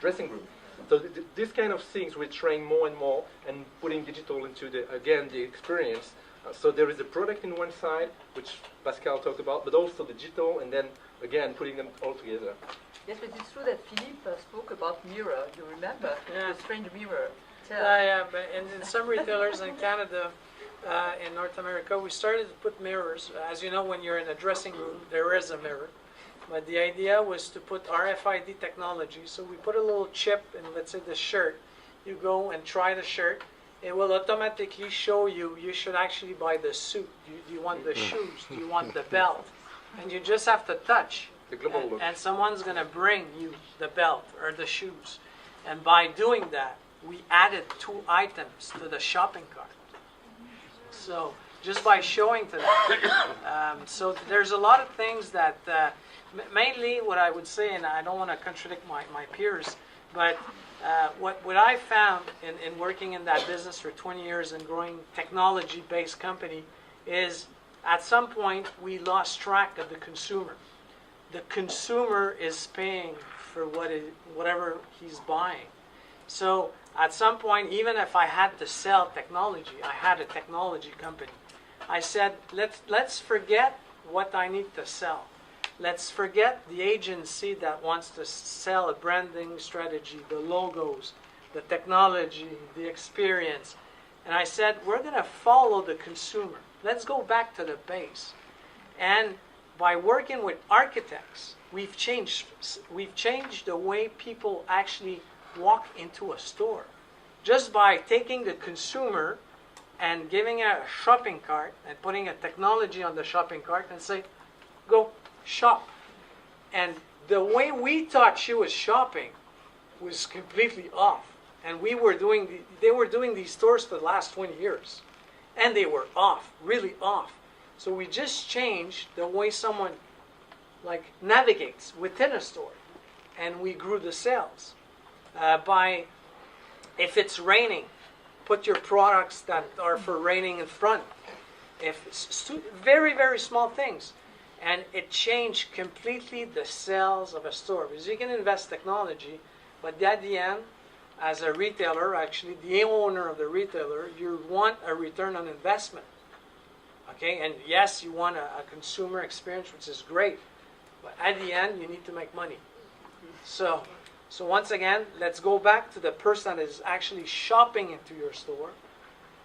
G: dressing room. So these kind of things we're trying more and more and putting digital into the experience. So there is a product in one side, which Pascal talked about, but also digital, and then again putting them all together.
C: Yes, but it's true that Philippe spoke about mirror. You remember the strange mirror?
D: Yeah, but in some retailers in Canada, in North America, we started to put mirrors. As you know, when you're in a dressing room, there is a mirror. But the idea was to put RFID technology. So we put a little chip in, let's say, the shirt. You go and try the shirt. It will automatically show you should actually buy the suit. Do you want the shoes? Do you want the belt? And you just have to touch.
G: The global look.
D: And someone's going to bring you the belt or the shoes. And by doing that, we added 2 items to the shopping cart. So just by showing to them. So there's a lot of things that, mainly what I would say, and I don't want to contradict my peers, but what I found in working in that business for 20 years and growing technology-based company is at some point we lost track of the consumer. The consumer is paying for whatever he's buying. So at some point, even if I had to sell technology, I had a technology company. I said, let's forget what I need to sell. Let's forget the agency that wants to sell a branding strategy, the logos, the technology, the experience, And I said, we're going to follow the consumer. Let's go back to the base. And by working with architects, we've changed the way people actually walk into a store. Just by taking the consumer and giving a shopping cart and putting a technology on the shopping cart and say, go shop. And the way we thought she was shopping was completely off. And they were doing these stores for the last 20 years. And they were off, really off. So we just changed the way someone navigates within a store. And we grew the sales. If it's raining, put your products that are for raining in front. If it's very, very small things. And it changed completely the sales of a store. Because you can invest technology, but at the end, as a retailer, actually, the owner of the retailer, you want a return on investment. Okay, and yes, you want a consumer experience, which is great. But at the end, you need to make money. So once again, let's go back to the person that is actually shopping into your store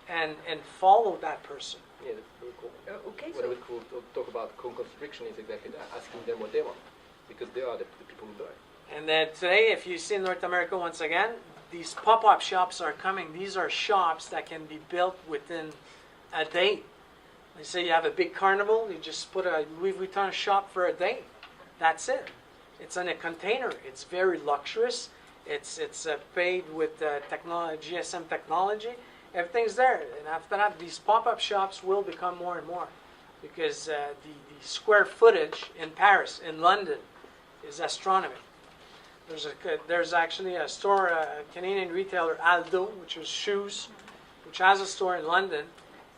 D: and follow that person.
G: Yeah, that's very cool.
C: Okay,
G: What
C: so
G: we could talk about co-construction is exactly that, asking them what they want, because they are the people who buy.
D: And then today, if you see North America once again, these pop-up shops are coming. These are shops that can be built within a day. They say you have a big carnival, you just put a Louis Vuitton shop for a day. That's it. It's in a container. It's very luxurious. It's paid with technology, GSM technology. Everything's there. And after that, these pop-up shops will become more and more, because the square footage in Paris, in London, is astronomical. There's actually a store, a Canadian retailer, Aldo, which is shoes, which has a store in London,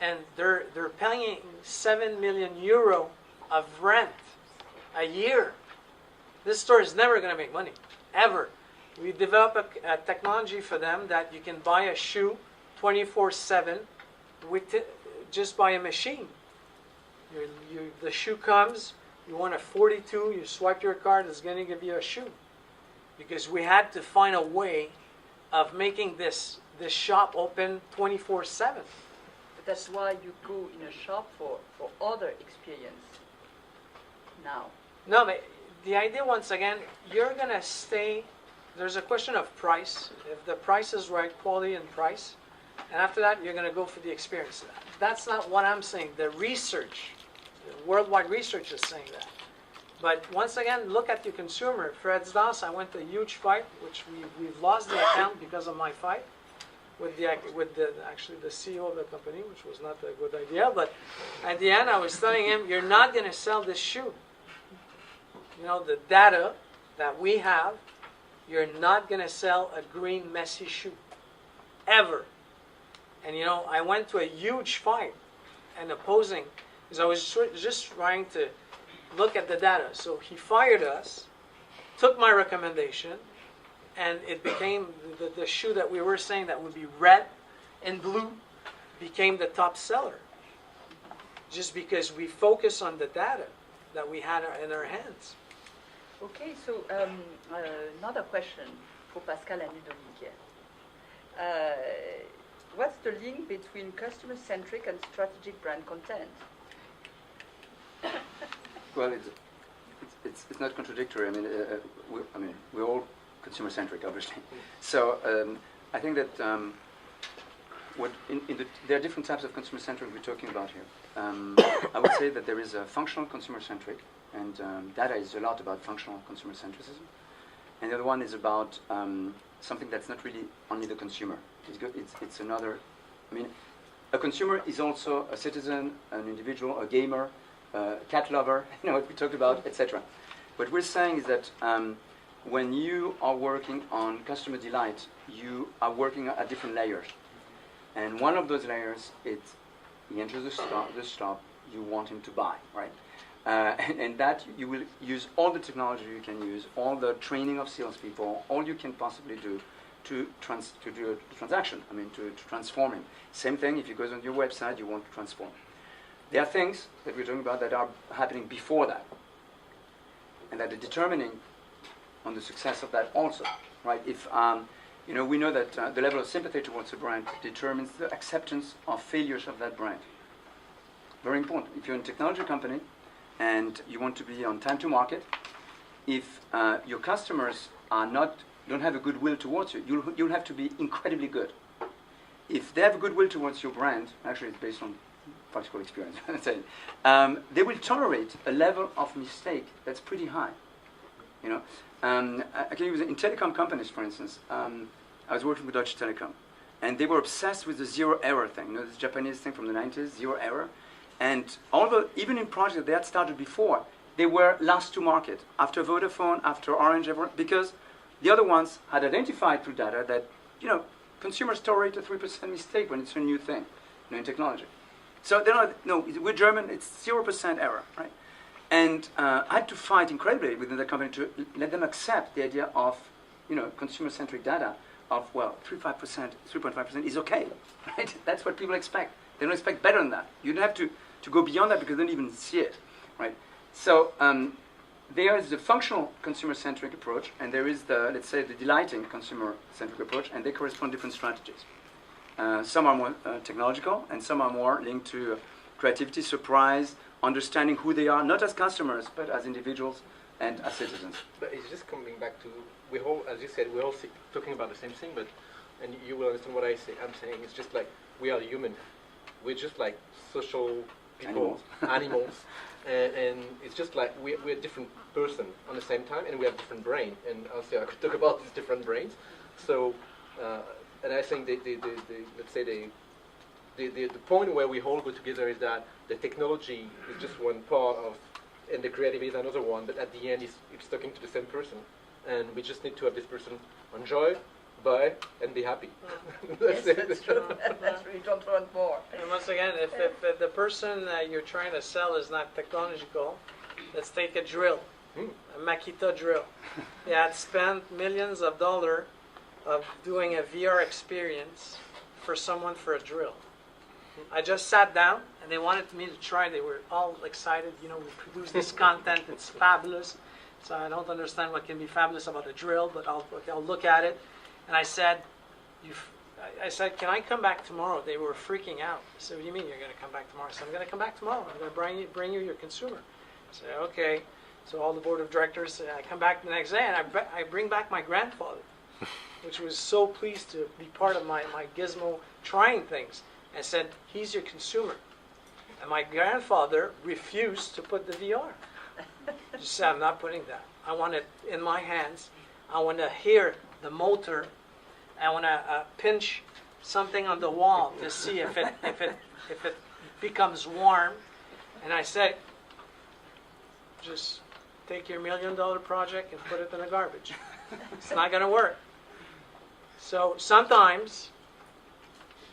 D: and they're paying 7 million euro of rent a year. This store is never going to make money, ever. We develop a technology for them that you can buy a shoe 24/7 just by a machine. The shoe comes, you want a 42, you swipe your card, it's going to give you a shoe. Because we had to find a way of making this shop open 24/7.
C: but that's why you go in a shop for other experience now.
D: No, but the idea, once again, you're going to stay. There's a question of price. If the price is right, quality and price. And after that, you're going to go for the experience. That's not what I'm saying. The research, the worldwide research is saying that. But once again, look at your consumer. Fred's Dance, I went to a huge fight, which we've lost the account because of my fight with actually the CEO of the company, which was not a good idea. But at the end, I was telling him, you're not going to sell this shoe. You know, the data that we have, you're not going to sell a green, messy shoe. Ever. And you know, I went to a huge fight and opposing, because I was just trying to look at the data. So he fired us, took my recommendation, and it became the shoe that we were saying that would be red and blue became the top seller. Just because we focus on the data that we had in our hands.
C: Okay, so another question for Pascal and Ludovic. What's the link between customer-centric and strategic brand content?
H: Well, it's not contradictory. I mean, we're all consumer-centric, obviously. So I think that there are different types of consumer-centric we're talking about here. I would say that there is a functional consumer-centric, and data is a lot about functional consumer-centricism. And the other one is about something that's not really only the consumer. It's another. I mean, a consumer is also a citizen, an individual, a gamer, a cat lover. You know what we talked about, etc. What we're saying is that when you are working on customer delight, you are working at different layers. And one of those layers is he enters the shop, you want him to buy, right? And that you will use all the technology you can use, all the training of salespeople, all you can possibly do to do a transaction. I mean, to transform him. Same thing if you go on your website, you want to transform. There are things that we're talking about that are happening before that, and that are determining on the success of that also, right? If You know, we know that the level of sympathy towards a brand determines the acceptance of failures of that brand. Very important. If you're in a technology company and you want to be on time to market, if your customers don't have a goodwill towards you, you'll have to be incredibly good. If they have a goodwill towards your brand, actually it's based on practical experience, they will tolerate a level of mistake that's pretty high. You know, I can use in telecom companies, for instance. I was working with Deutsche Telekom, and they were obsessed with the zero error thing. You know, this Japanese thing from the 90s, zero error. And although even in projects they had started before, they were last to market after Vodafone, after Orange, everyone, because the other ones had identified through data that, you know, consumers tolerate a 3% mistake when it's a new thing, you know, in technology. So they're not, no, we're German, it's 0% error, right? And I had to fight incredibly within the company to let them accept the idea of, you know, consumer-centric data of, well, 3.5% is okay, right? That's what people expect. They don't expect better than that. You don't have to go beyond that because they don't even see it, right? So there is the functional consumer-centric approach, and there is the, let's say, the delighting consumer-centric approach, and they correspond to different strategies. Some are more technological, and some are more linked to creativity, surprise, understanding who they are, not as customers, but as individuals and as citizens.
G: But it's just coming back to, we all, as you said, we're all talking about the same thing, but, and you will understand what I'm saying, it's just like, we are human. We're just like social people, animals. And it's just like we're a different person on the same time, and we have different brain. And also, I could talk about these different brains. So, and I think let's say the point where we all go together is that the technology is just one part of, and the creativity is another one. But at the end, it's talking to the same person, and we just need to have this person enjoy, buy, and be happy.
C: That's it. That's true. That's true. You don't want more.
D: And once again, if the person you're trying to sell is not technological, let's take a drill, a Makita drill. They had spent millions of dollars of doing a VR experience for someone for a drill. I just sat down, and they wanted me to try. They were all excited. You know, we produce this content. It's fabulous. So I don't understand what can be fabulous about a drill, but I'll look at it. And I said, I said, can I come back tomorrow? They were freaking out. I said, what do you mean you're going to come back tomorrow? I said, I'm going to come back tomorrow. I'm going to bring you your consumer. I said, okay. So all the board of directors, I come back the next day, and I bring back my grandfather, which was so pleased to be part of my gizmo trying things. I said, he's your consumer. And my grandfather refused to put the VR. He said, I'm not putting that. I want it in my hands. I want to hear the motor. I want to pinch something on the wall to see if it becomes warm. And I said, just take your $1 million project and put it in the garbage. It's not going to work. So sometimes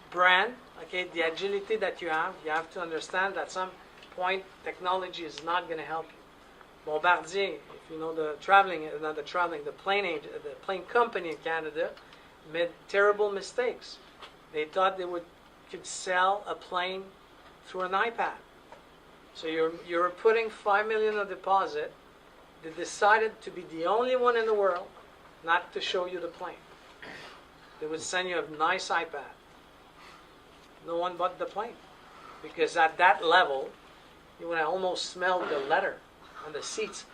D: brand, okay, the agility that you have to understand that at some point technology is not going to help you. Bombardier, if you know the plane company in Canada, made terrible mistakes. They thought they could sell a plane through an iPad. So you're putting $5 million of deposit. They decided to be the only one in the world not to show you the plane. They would send you a nice iPad. No one bought the plane, because at that level, you would almost smell the leather on the seats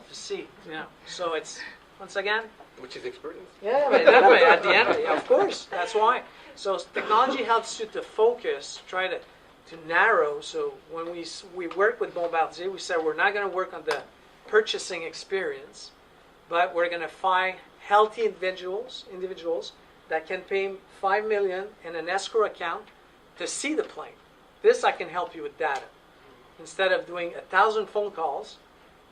D: to see. Yeah. So it's, once again,
G: which is experience.
D: Yeah, but definitely at the end, of course, that's why. So technology helps you to focus, try to narrow. So when we work with Bombardier, we said we're not going to work on the purchasing experience, but we're going to find healthy individuals that can pay $5 million in an escrow account to see the plane. This I can help you with data. Instead of doing 1,000 phone calls,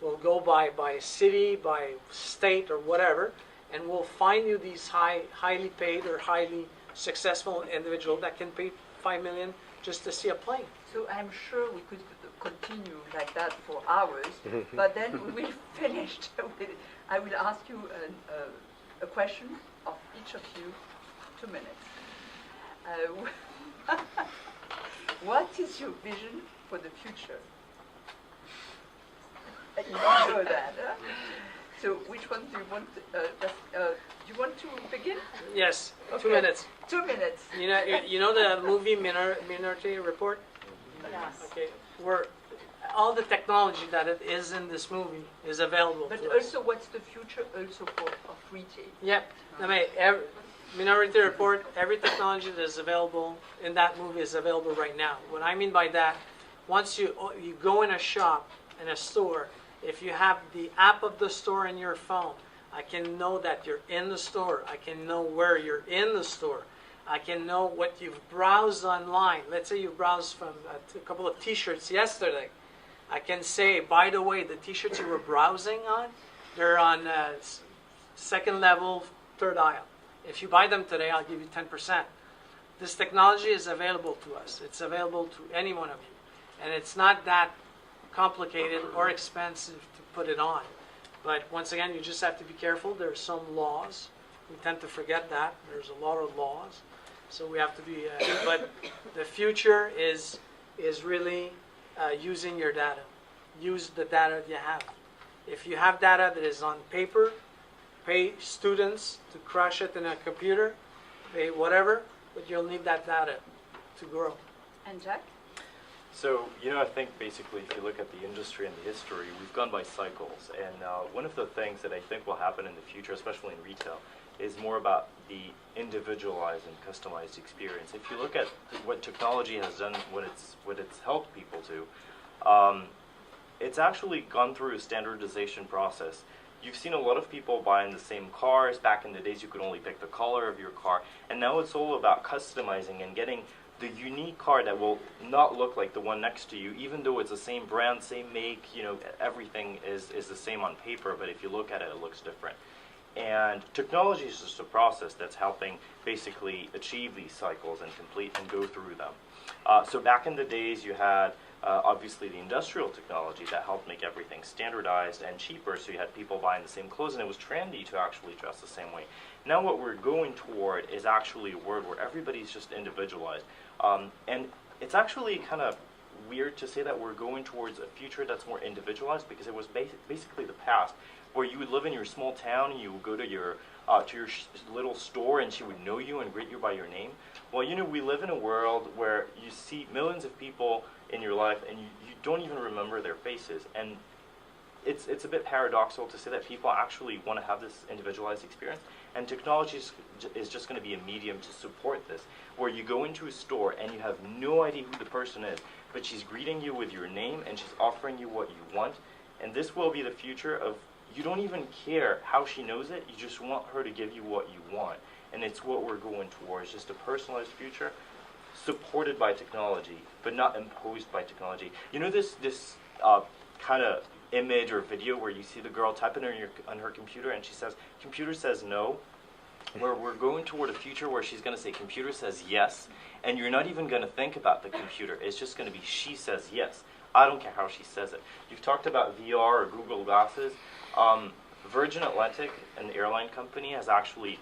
D: we'll go by city, by state, or whatever, and we'll find you these highly paid or highly successful individuals that can pay $5 million just to see a plane.
C: So I'm sure we could continue like that for hours, but then we will finish. I will ask you a question of each of you, 2 minutes. What is your vision for the future? You don't know that. Huh? So which one do you want? you want to begin?
D: Yes,
C: Okay.
D: 2 minutes.
C: 2 minutes.
D: You know the movie Minority Report?
C: Yes.
D: Okay, where all the technology that it is in this movie is available
C: But
D: to us.
C: also, what's the future also of retail?
D: Yep. I mean, Minority Report, every technology that is available in that movie is available right now. What I mean by that, once you go in a shop, in a store, if you have the app of the store in your phone, I can know that you're in the store. I can know where you're in the store. I can know what you've browsed online. Let's say you browsed from a couple of T-shirts yesterday. I can say, by the way, the T-shirts you were browsing on, they're on second level, third aisle. If you buy them today, I'll give you 10%. This technology is available to us. It's available to any one of you. And it's not that complicated or expensive to put it on. But once again, you just have to be careful. There are some laws. We tend to forget that. There's a lot of laws. So we have to be, but the future is really using your data. Use the data you have. If you have data that is on paper, pay students to crash it in a computer, pay whatever, but you'll need that data to grow.
C: And Jack?
E: So, I think basically if you look at the industry and the history, we've gone by cycles. And one of the things that I think will happen in the future, especially in retail, is more about the individualized and customized experience. If you look at what technology has done, what it's helped people to, it's actually gone through a standardization process. You've seen a lot of people buying the same cars. Back in the days, you could only pick the color of your car. And now it's all about customizing and getting the unique car that will not look like the one next to you, even though it's the same brand, same make, everything is the same on paper, but if you look at it, it looks different. And technology is just a process that's helping basically achieve these cycles and complete and go through them. So back in the days, you had obviously the industrial technology that helped make everything standardized and cheaper, so you had people buying the same clothes, and it was trendy to actually dress the same way. Now what we're going toward is actually a world where everybody's just individualized. And it's actually kind of weird to say that we're going towards a future that's more individualized, because it was basically the past, where you would live in your small town and you would go to your little store and she would know you and greet you by your name. Well, we live in a world where you see millions of people in your life and you don't even remember their faces. And it's a bit paradoxical to say that people actually want to have this individualized experience, and technology is just going to be a medium to support this, where you go into a store and you have no idea who the person is, but she's greeting you with your name and she's offering you what you want. And this will be the future of, you don't even care how she knows it, you just want her to give you what you want. And it's what we're going towards, just a personalized future supported by technology, but not imposed by technology. This kind of image or video where you see the girl typing on her computer and she says, computer says no, where we're going toward a future where she's going to say, computer says yes, and you're not even going to think about the computer. It's just going to be, she says yes. I don't care how she says it. You've talked about VR or Google Glasses. Virgin Atlantic, an airline company, has actually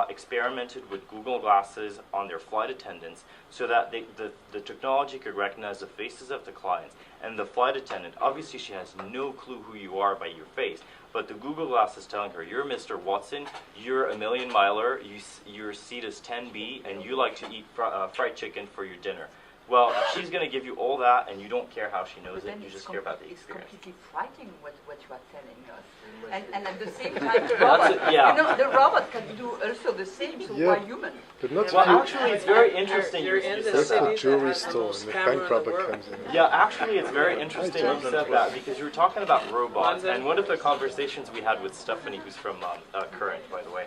E: experimented with Google Glasses on their flight attendants so that the technology could recognize the faces of the clients. And the flight attendant, obviously she has no clue who you are by your face, but the Google Glass is telling her, you're Mr. Watson, you're a million miler, your seat is 10B, and you like to eat fried chicken for your dinner. Well, she's going to give you all that, and you don't care how she knows it. You just care about the experience.
C: It's completely frightening what you are telling us. And at the same time, the robot, the robot can do also the same, so why human?
I: But not
E: well, actually, it's very interesting.
D: You're in the
I: That's
D: city
I: the jewelry
D: that has the
I: store,
D: most
I: and the
D: camera
I: bank
D: in the
I: robber
D: world.
I: comes in.
E: Yeah, actually, it's very interesting you said that, because you were talking about robots, and one of the conversations we had with Stephanie, who's from Current, by the way,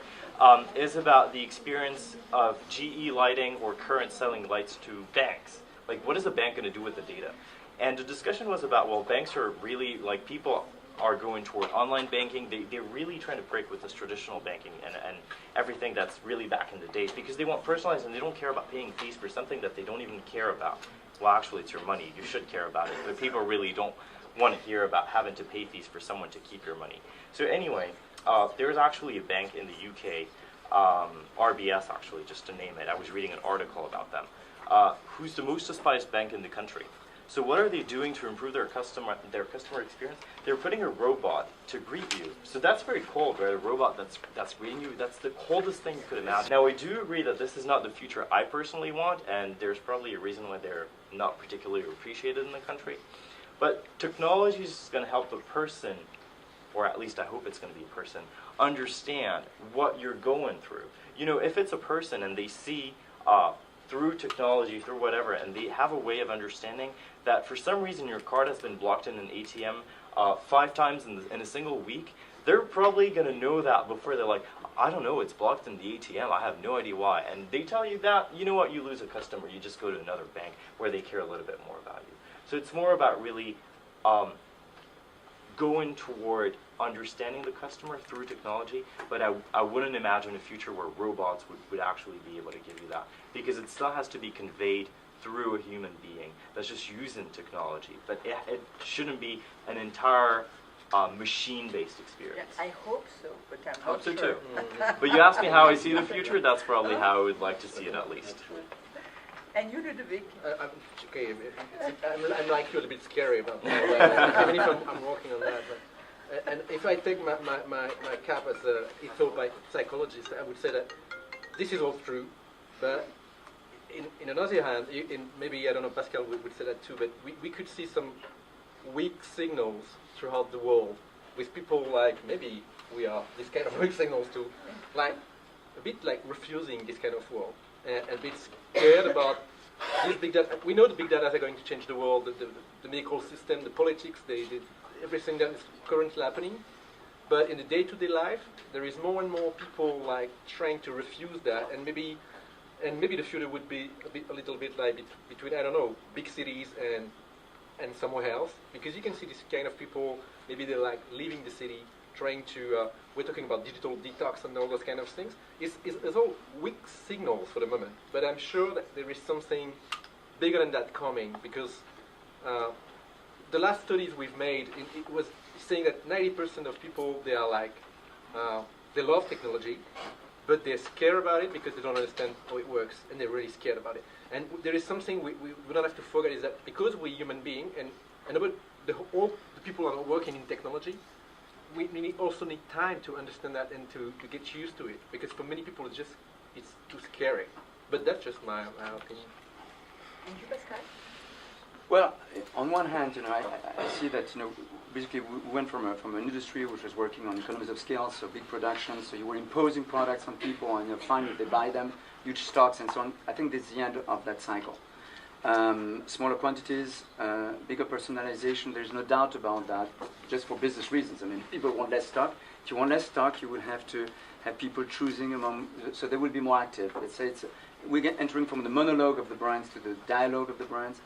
E: is about the experience of GE lighting or Current selling lights to banks. Like, what is a bank going to do with the data? And the discussion was about, well, banks are really, like, people are going toward online banking. They're really trying to break with this traditional banking and everything that's really back in the days, because they want personalized and they don't care about paying fees for something that they don't even care about. Well, actually, it's your money. You should care about it. But people really don't want to hear about having to pay fees for someone to keep your money. So anyway, there's actually a bank in the UK, RBS actually, just to name it. I was reading an article about them. Who's the most despised bank in the country. So what are they doing to improve their customer experience? They're putting a robot to greet you. So that's very cold, right? A robot that's greeting you. That's the coldest thing you could imagine. Now, I do agree that this is not the future I personally want, and there's probably a reason why they're not particularly appreciated in the country. But technology is going to help a person, or at least I hope it's going to be a person, understand what you're going through. You know, if it's a person and they see through technology, through whatever, and they have a way of understanding that for some reason your card has been blocked in an ATM 5 times in a single week, they're probably going to know that before they're like, I don't know, it's blocked in the ATM, I have no idea why. And they tell you that, you know what, you lose a customer, you just go to another bank where they care a little bit more about you. So it's more about really going toward understanding the customer through technology, but I wouldn't imagine a future where robots would actually be able to give you that, because it still has to be conveyed through a human being that's just using technology. But it shouldn't be an entire machine-based experience.
C: I hope so, but I'm
E: I hope
C: not
E: so
C: sure.
E: too. But you ask me how I see the future, that's probably how I would like to see it at least.
C: And you, Ludovic?
G: Okay, I'm like you a little bit scary about that, even if I'm working on that. But, and if I take my cap as a psychologist, I would say that this is all true, but in another hand, maybe, I don't know, Pascal would say that too, but we could see some weak signals throughout the world with people like, maybe we are this kind of weak signals too, like a bit like refusing this kind of world, and a bit scared about this big data. We know the big data are going to change the world, the medical system, the politics, everything that is currently happening. But in the day-to-day life, there is more and more people like trying to refuse that, and maybe the future would be a little bit like between, I don't know, big cities and somewhere else, because you can see this kind of people, maybe they're like leaving the city, trying to, we're talking about digital detox and all those kind of things. It's all weak signals for the moment, but I'm sure that there is something bigger than that coming, because the last studies we've made, it was saying that 90% of people, they are like, they love technology, but they're scared about it because they don't understand how it works, and they're really scared about it. And there is something we don't have to forget, is that because we're human beings, and all the people are working in technology, we also need time to understand that and to get used to it, because for many people it's too scary. But that's just my opinion.
C: And you, Pascal?
H: Well, on one hand, I see that, basically we went from an industry which was working on economies of scale, so big production, so you were imposing products on people, and finally they buy them, huge stocks and so on. I think this is the end of that cycle. Smaller quantities, bigger personalization, there's no doubt about that, just for business reasons. I mean, people want less stock. If you want less stock, you would have to have people choosing among, so they will be more active. Let's say we're entering from the monologue of the brands to the dialogue of the brands,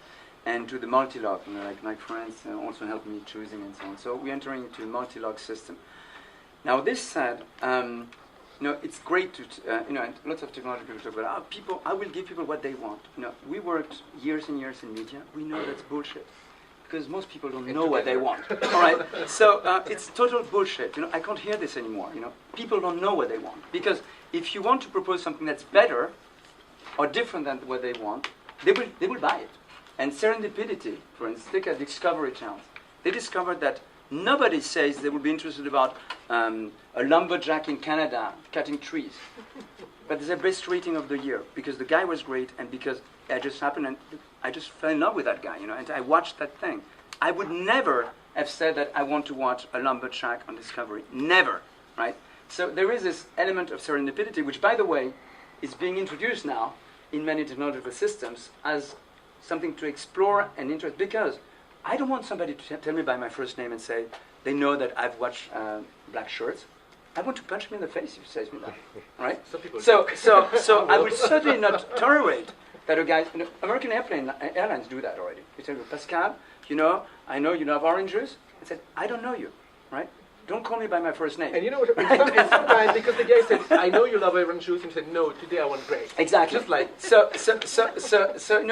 H: and to the multi-log, like my friends also help me choosing and so on. So we're entering into a multi-log system. Now, this said, it's great to, and lots of technology people talk about, people, I will give people what they want. We worked years and years in media. We know that's bullshit, because most people don't know what they want. All right, so it's total bullshit. I can't hear this anymore. People don't know what they want, because if you want to propose something that's better or different than what they want, they will buy it. And serendipity, for instance, take a Discovery Channel. They discovered that nobody says they would be interested about a lumberjack in Canada cutting trees. But it's the best rating of the year, because the guy was great, and because it just happened, and I just fell in love with that guy, and I watched that thing. I would never have said that I want to watch a lumberjack on Discovery. Never, right? So there is this element of serendipity, which, by the way, is being introduced now in many technological systems as something to explore and interest, because I don't want somebody to tell me by my first name and say they know that I've watched Black Shirts. I want to punch him in the face if he says me that, right?
G: Some people
H: so I will certainly not tolerate that a guy. American Airlines do that already. They tell you, Pascal, I know you love orange juice. I said, I don't know you, right? Don't call me by my first name.
G: And and sometimes because the guy said, I know you love orange juice, and he said, no, today I want grape.
H: Exactly.
G: Just like
H: so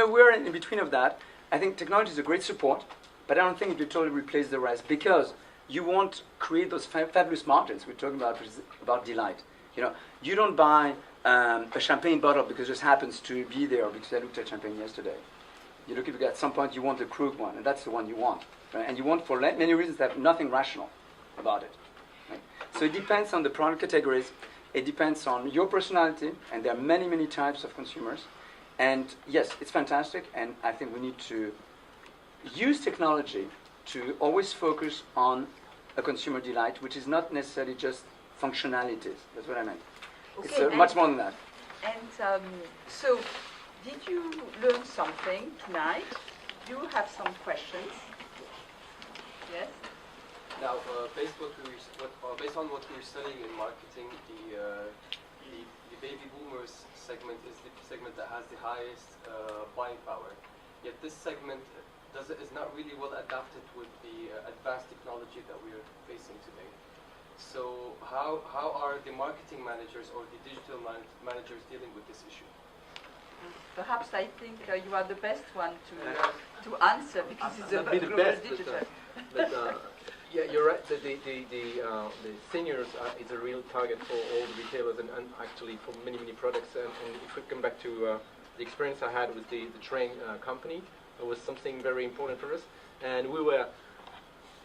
H: we're in between of that. I think technology is a great support, but I don't think it will totally replace the rest, because you won't create those fabulous margins we're talking about delight. You don't buy a champagne bottle because it just happens to be there because I looked at champagne yesterday. You're looking at some point you want the crude one, and that's the one you want. Right? And you want for many reasons that have nothing rational about it. Right? So it depends on the product categories. It depends on your personality, and there are many, many types of consumers. And yes, it's fantastic, and I think we need to use technology to always focus on a consumer delight, which is not necessarily just functionalities. That's what I meant.
C: Okay,
H: It's much more than that.
C: And so, did you learn something tonight? Do you have some questions? Yes?
F: Now, based on what we're studying in marketing, the baby boomers segment is the segment that has the highest buying power. Yet this segment is not really well adapted with the advanced technology that we are facing today. So how are the marketing managers or the digital managers dealing with this issue?
C: Perhaps I think you are the best one to answer because it's a
G: Not be the
C: global
G: best,
C: digital.
G: but yeah, you're right. The seniors is a real target for all the retailers and actually for many products. And if we come back to the experience I had with the train company, it was something very important for us. And we were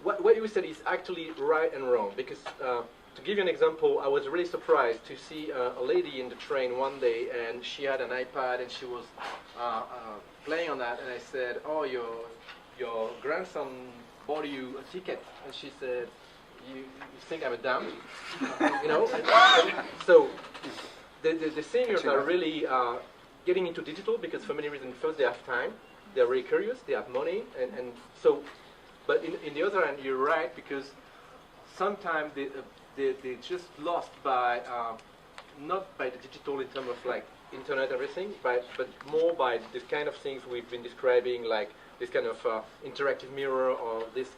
G: what you said is actually right and wrong because. To give you an example, I was really surprised to see a lady in the train one day, and she had an iPad, and she was playing on that. And I said, "Oh, your grandson bought you a ticket," and she said, "You think I'm a dumb?" You know. So the seniors are really getting into digital because for many reasons. First, they have time. They're really curious. They have money, and so. But in the other hand, you're right because sometimes they're just lost by not by the digital in terms of like internet everything, but more by the kind of things we've been describing, like this kind of interactive mirror or this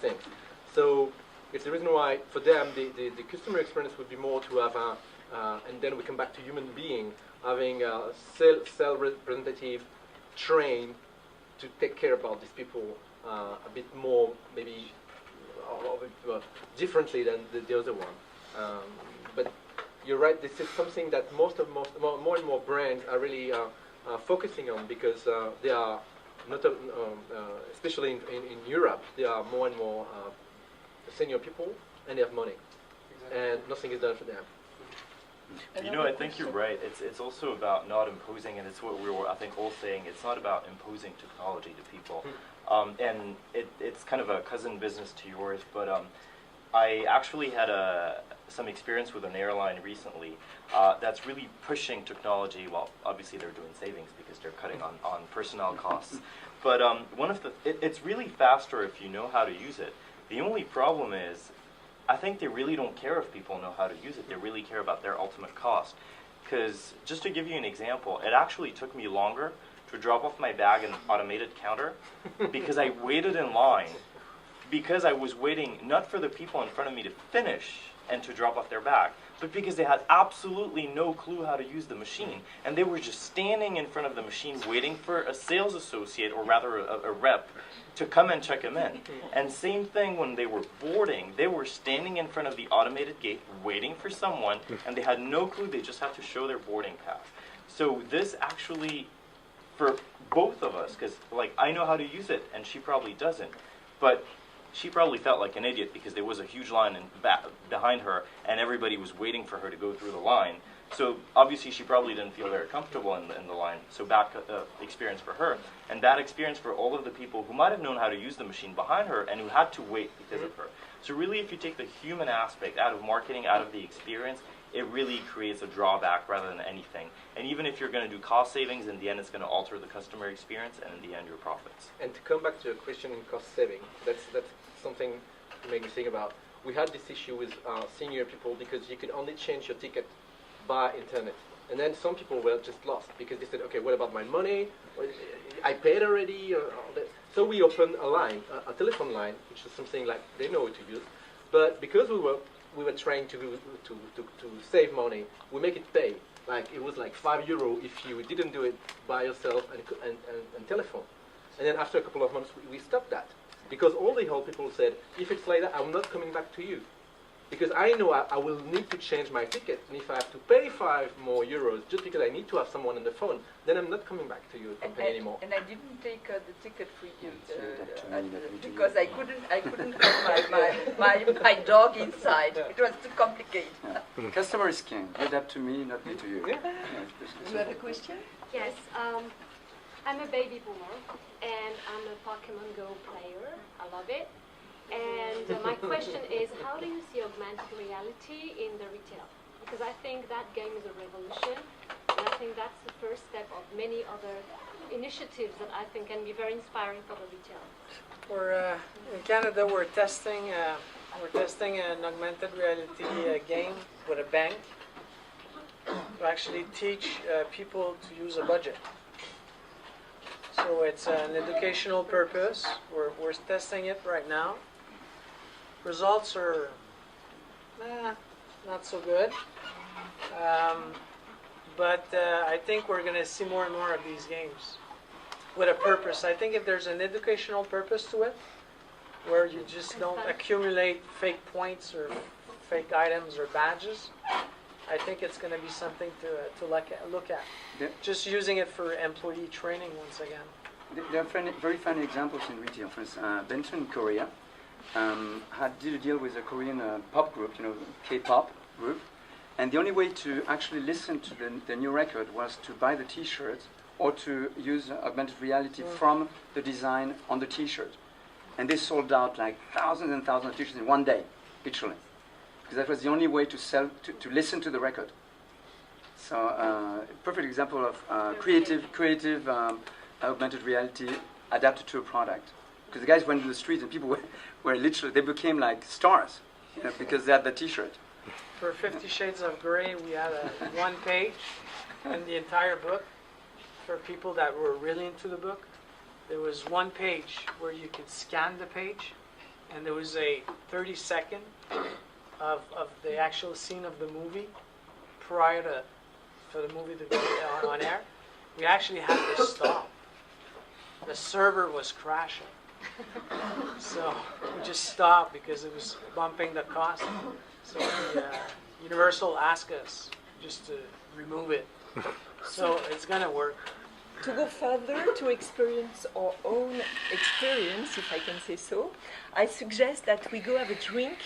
G: thing. So it's the reason why for them the customer experience would be more to have and then we come back to human being having a sales representative trained to take care about these people a bit more maybe. Differently than the other one, but you're right. This is something that more and more brands are really focusing on because they are not, especially in Europe, they are more and more senior people and they have money, and nothing is done for them.
E: You know, I think you're right. It's also about not imposing, and it's what we were, I think, all saying. It's not about imposing technology to people. And it's kind of a cousin business to yours, but I actually had some experience with an airline recently that's really pushing technology. Well, obviously they're doing savings because they're cutting on personnel costs. But it's really faster if you know how to use it. The only problem is, I think they really don't care if people know how to use it. They really care about their ultimate cost. Because just to give you an example, it actually took me longer to drop off my bag in an automated counter because I waited in line because I was waiting not for the people in front of me to finish and to drop off their bag, but because they had absolutely no clue how to use the machine. And they were just standing in front of the machine waiting for a sales associate, or rather a rep, to come and check them in. And same thing when they were boarding. They were standing in front of the automated gate waiting for someone, and they had no clue. They just had to show their boarding pass. So this actually, for both of us, because like I know how to use it and she probably doesn't, but she probably felt like an idiot because there was a huge line behind her and everybody was waiting for her to go through the line. So obviously she probably didn't feel very comfortable in the line. So bad experience for her, and bad experience for all of the people who might have known how to use the machine behind her and who had to wait because of her. So really, if you take the human aspect out of marketing, out of the experience, it really creates a drawback rather than anything. And even if you're going to do cost savings, in the end it's going to alter the customer experience and in the end your profits.
G: And to come back to your question in cost saving, that's something to make me think about. We had this issue with senior people because you could only change your ticket by internet. And then some people were just lost because they said, okay, what about my money? I paid already. So we opened a line, a telephone line, which is something like they know what to use. But because we were trying to save money, we make it pay. Like it was like €5 if you didn't do it by yourself and telephone. And then after a couple of months, we stopped that because all the old people said, if it's like that, I'm not coming back to you. because I know I will need to change my ticket, and if I have to pay €5 more just because I need to have someone on the phone, then I'm not coming back to your company anymore.
C: And I didn't take the ticket for you
H: that
C: because I couldn't have my dog inside. It was too complicated.
H: Yeah. Customer is king. You adapt to me, not me to you.
G: Yeah.
B: You have a question?
I: Yes, I'm a baby boomer and I'm a Pokemon Go player. I love it. And my question is, how do you see augmented reality in the retail? Because I think that game is a revolution, and I think that's the first step of many other initiatives that I think can be very inspiring for the retail.
D: We're in Canada. We're testing an augmented reality game with a bank to actually teach people to use a budget. So it's an educational purpose. We're testing it right now. Results are not so good, but I think we're going to see more and more of these games with a purpose. I think if there's an educational purpose to it, where you just don't accumulate fake points or fake items or badges, I think it's going to be something to look at.
H: Yeah.
D: Just using it for employee training once again.
H: There are very funny examples in retail. For instance, Benton in Korea did a deal with a Korean pop group, K-pop group, and the only way to actually listen to the new record was to buy the T-shirt or to use augmented reality from the design on the T-shirt. And they sold out like thousands and thousands of T-shirts in one day, literally, because that was the only way to to listen to the record. So, perfect example of creative augmented reality adapted to a product. Because the guys went to the street and people were literally, they became like stars, because they had the T-shirt.
D: For 50 Shades of Grey, we had one page in the entire book for people that were really into the book. There was one page where you could scan the page, and there was a 30-second of the actual scene of the movie prior for the movie to go on air. We actually had to stop. The server was crashing. So we just stopped because it was bumping the cost. So Universal asked us just to remove it. So it's going to work.
B: To go further, to experience our own experience, if I can say so, I suggest that we go have a drink,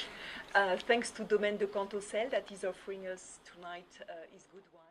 B: thanks to Domaine de Cantocel that is offering us tonight his good wine.